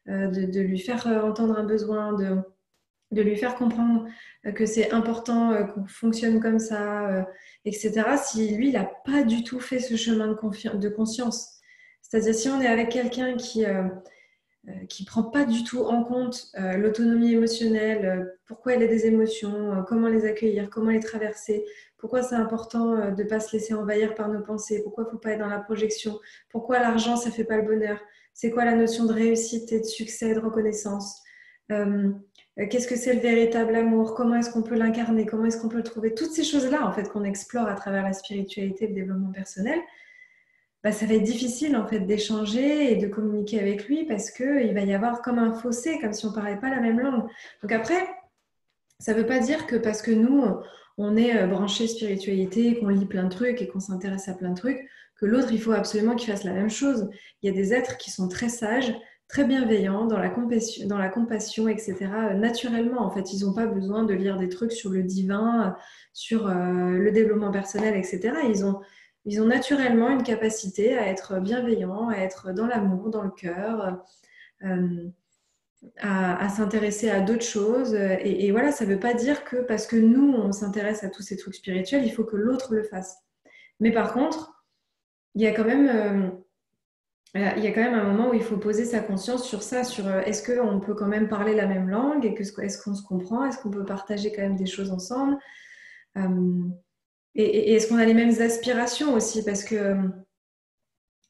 de lui faire entendre un besoin, de lui faire comprendre que c'est important qu'on fonctionne comme ça, etc. Si lui, il n'a pas du tout fait ce chemin de conscience. C'est-à-dire si on est avec quelqu'un qui prend pas du tout en compte l'autonomie émotionnelle, pourquoi il a des émotions, comment les accueillir, comment les traverser, pourquoi c'est important de ne pas se laisser envahir par nos pensées, pourquoi il ne faut pas être dans la projection, pourquoi l'argent, ça ne fait pas le bonheur, c'est quoi la notion de réussite et de succès, de reconnaissance, qu'est-ce que c'est le véritable amour, comment est-ce qu'on peut l'incarner, comment est-ce qu'on peut le trouver, toutes ces choses-là en fait qu'on explore à travers la spiritualité et le développement personnel. Ça va être difficile en fait d'échanger et de communiquer avec lui parce qu'il va y avoir comme un fossé, comme si on ne parlait pas la même langue. Donc après, ça ne veut pas dire que parce que nous, on est branché spiritualité, qu'on lit plein de trucs et qu'on s'intéresse à plein de trucs, que l'autre, il faut absolument qu'il fasse la même chose. Il y a des êtres qui sont très sages, très bienveillants, dans la compassion, etc. Naturellement, en fait, ils n'ont pas besoin de lire des trucs sur le divin, sur le développement personnel, etc. Ils ont naturellement une capacité à être bienveillants, à être dans l'amour, dans le cœur, euh, à s'intéresser à d'autres choses. Et voilà, ça ne veut pas dire que parce que nous, on s'intéresse à tous ces trucs spirituels, il faut que l'autre le fasse. Mais par contre, il y a quand même, il y a quand même un moment où il faut poser sa conscience sur ça, sur est-ce qu'on peut quand même parler la même langue et est-ce qu'on se comprend, est-ce qu'on peut partager quand même des choses ensemble. Euh, et est-ce qu'on a les mêmes aspirations aussi? Parce que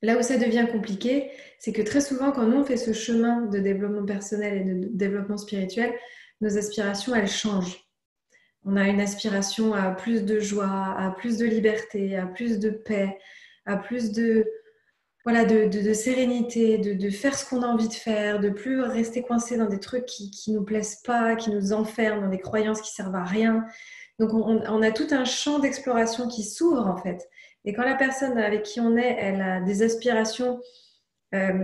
là où ça devient compliqué, c'est que très souvent, quand nous, on fait ce chemin de développement personnel et de développement spirituel, nos aspirations, elles changent. On a une aspiration à plus de joie, à plus de liberté, à plus de paix, à plus de, voilà, de sérénité, de faire ce qu'on a envie de faire, de plus rester coincé dans des trucs qui nous plaisent pas, qui nous enferment dans des croyances qui servent à rien. Donc, on a tout un champ d'exploration qui s'ouvre en fait. Et quand la personne avec qui on est, elle a des aspirations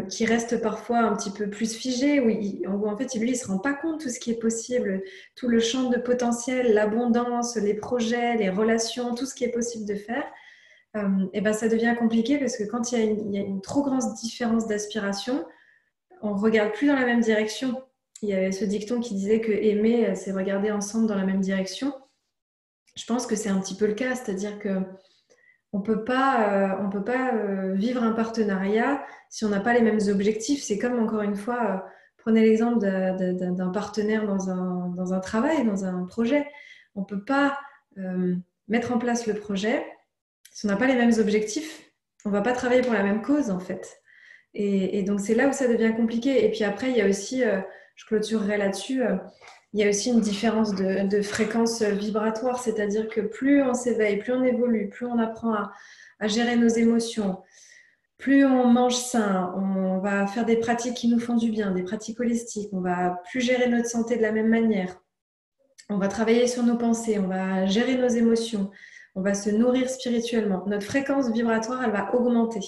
qui restent parfois un petit peu plus figées, où en fait, lui, il ne se rend pas compte de tout ce qui est possible, tout le champ de potentiel, l'abondance, les projets, les relations, tout ce qui est possible de faire. Et ben, ça devient compliqué parce que quand il y a une trop grande différence d'aspiration, on ne regarde plus dans la même direction. Il y avait ce dicton qui disait que aimer, c'est regarder ensemble dans la même direction. Je pense que c'est un petit peu le cas, c'est-à-dire que on peut pas vivre un partenariat si on n'a pas les mêmes objectifs. C'est comme, encore une fois, prenez l'exemple d'un partenaire dans un travail, dans un projet. On ne peut pas mettre en place le projet si on n'a pas les mêmes objectifs. On ne va pas travailler pour la même cause, en fait. Et donc, c'est là où ça devient compliqué. Et puis après, il y a aussi, je clôturerai là-dessus, il y a aussi une différence de fréquence vibratoire, c'est-à-dire que plus on s'éveille, plus on évolue, plus on apprend à gérer nos émotions, plus on mange sain, on va faire des pratiques qui nous font du bien, des pratiques holistiques, on va plus gérer notre santé de la même manière, on va travailler sur nos pensées, on va gérer nos émotions, on va se nourrir spirituellement. Notre fréquence vibratoire, elle va augmenter.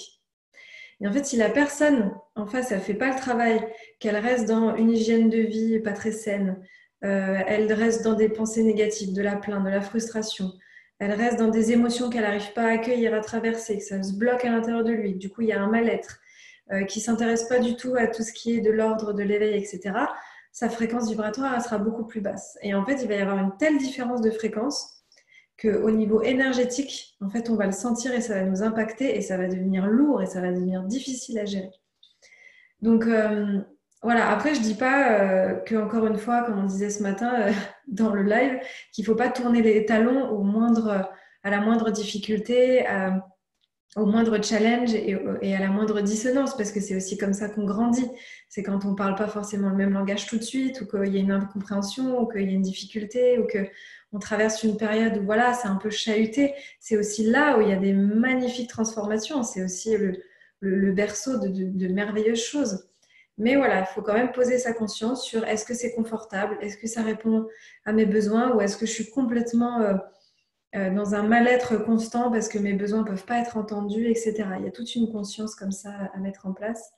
Et en fait, si la personne en face, elle ne fait pas le travail, qu'elle reste dans une hygiène de vie pas très saine, elle reste dans des pensées négatives, de la plainte, de la frustration, elle reste dans des émotions qu'elle n'arrive pas à accueillir, à traverser, que ça se bloque à l'intérieur de lui, du coup, il y a un mal-être, qui ne s'intéresse pas du tout à tout ce qui est de l'ordre, de l'éveil, etc., sa fréquence vibratoire, elle sera beaucoup plus basse. Et en fait, il va y avoir une telle différence de fréquence qu'au niveau énergétique, en fait, on va le sentir et ça va nous impacter et ça va devenir lourd et ça va devenir difficile à gérer. Donc, voilà. Après, je dis pas que, encore une fois, comme on disait ce matin dans le live, qu'il faut pas tourner les talons à la moindre difficulté, au moindre challenge et à la moindre dissonance, parce que c'est aussi comme ça qu'on grandit. C'est quand on ne parle pas forcément le même langage tout de suite, ou qu'il y a une incompréhension, ou qu'il y a une difficulté, ou qu'on traverse une période où voilà, c'est un peu chahuté. C'est aussi là où il y a des magnifiques transformations. C'est aussi le berceau de merveilleuses choses. Mais voilà, il faut quand même poser sa conscience sur est-ce que c'est confortable, est-ce que ça répond à mes besoins, ou est-ce que je suis complètement dans un mal-être constant parce que mes besoins ne peuvent pas être entendus, etc. Il y a toute une conscience comme ça à mettre en place.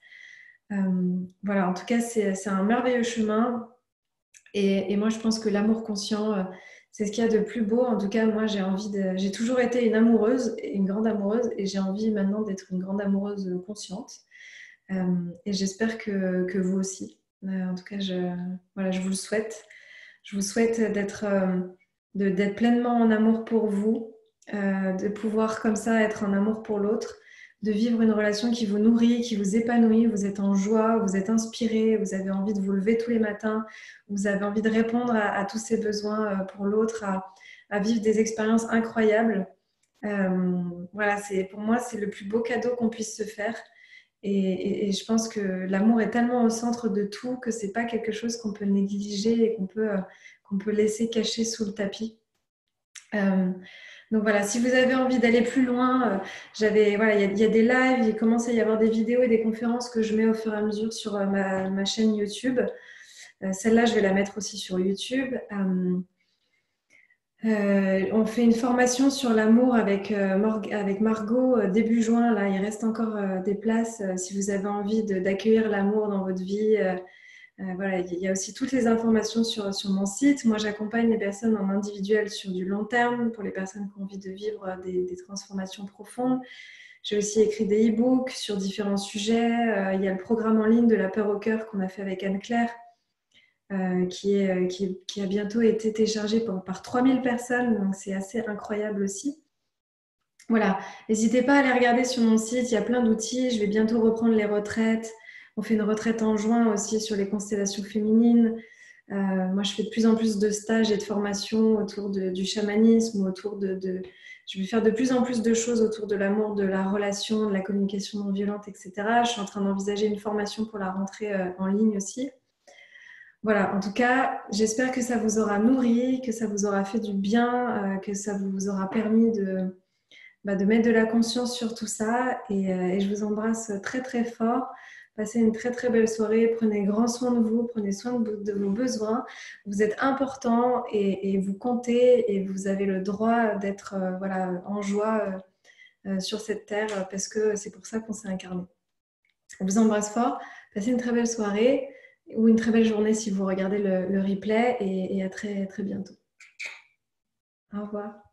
Voilà, en tout cas, c'est un merveilleux chemin. Et moi, je pense que l'amour conscient, c'est ce qu'il y a de plus beau. En tout cas, moi, j'ai toujours été une amoureuse, une grande amoureuse, et j'ai envie maintenant d'être une grande amoureuse consciente. Et j'espère que vous aussi. En tout cas, voilà, je vous le souhaite. Je vous souhaite d'être pleinement en amour pour vous, de pouvoir comme ça être en amour pour l'autre, de vivre une relation qui vous nourrit, qui vous épanouit, vous êtes en joie, vous êtes inspiré, vous avez envie de vous lever tous les matins, vous avez envie de répondre à tous ces besoins pour l'autre, à vivre des expériences incroyables. Voilà, pour moi, c'est le plus beau cadeau qu'on puisse se faire. Et je pense que l'amour est tellement au centre de tout que c'est pas quelque chose qu'on peut négliger et qu'on peut laisser cacher sous le tapis. Donc voilà, si vous avez envie d'aller plus loin, voilà, il y a des lives, il commence à y avoir des vidéos et des conférences que je mets au fur et à mesure sur ma chaîne YouTube. Celle-là, je vais la mettre aussi sur YouTube. On fait une formation sur l'amour avec Margot début juin. Là, il reste encore des places si vous avez envie d'accueillir l'amour dans votre vie. Voilà, il y a aussi toutes les informations sur mon site. Moi, j'accompagne les personnes en individuel sur du long terme pour les personnes qui ont envie de vivre des transformations profondes. J'ai aussi écrit des e-books sur différents sujets. Il y a le programme en ligne de la peur au cœur qu'on a fait avec Anne-Claire. Qui a bientôt été téléchargé par 3000 personnes, donc c'est assez incroyable aussi. Voilà, n'hésitez pas à aller regarder sur mon site, il y a plein d'outils. Je vais bientôt reprendre les retraites. On fait une retraite en juin aussi sur les constellations féminines. Moi, je fais de plus en plus de stages et de formations autour du chamanisme, je vais faire de plus en plus de choses autour de l'amour, de la relation, de la communication non violente, etc. Je suis en train d'envisager une formation pour la rentrée en ligne aussi. Voilà, en tout cas, j'espère que ça vous aura nourri, que ça vous aura fait du bien, que ça vous aura permis de mettre de la conscience sur tout ça. Et je vous embrasse très très fort. Passez une très très belle soirée. Prenez grand soin de vous, prenez soin de vos besoins. Vous êtes important et vous comptez et vous avez le droit d'être voilà, en joie sur cette terre parce que c'est pour ça qu'on s'est incarné. Je vous embrasse fort. Passez une très belle soirée ou une très belle journée si vous regardez le replay et à très très bientôt. Au revoir.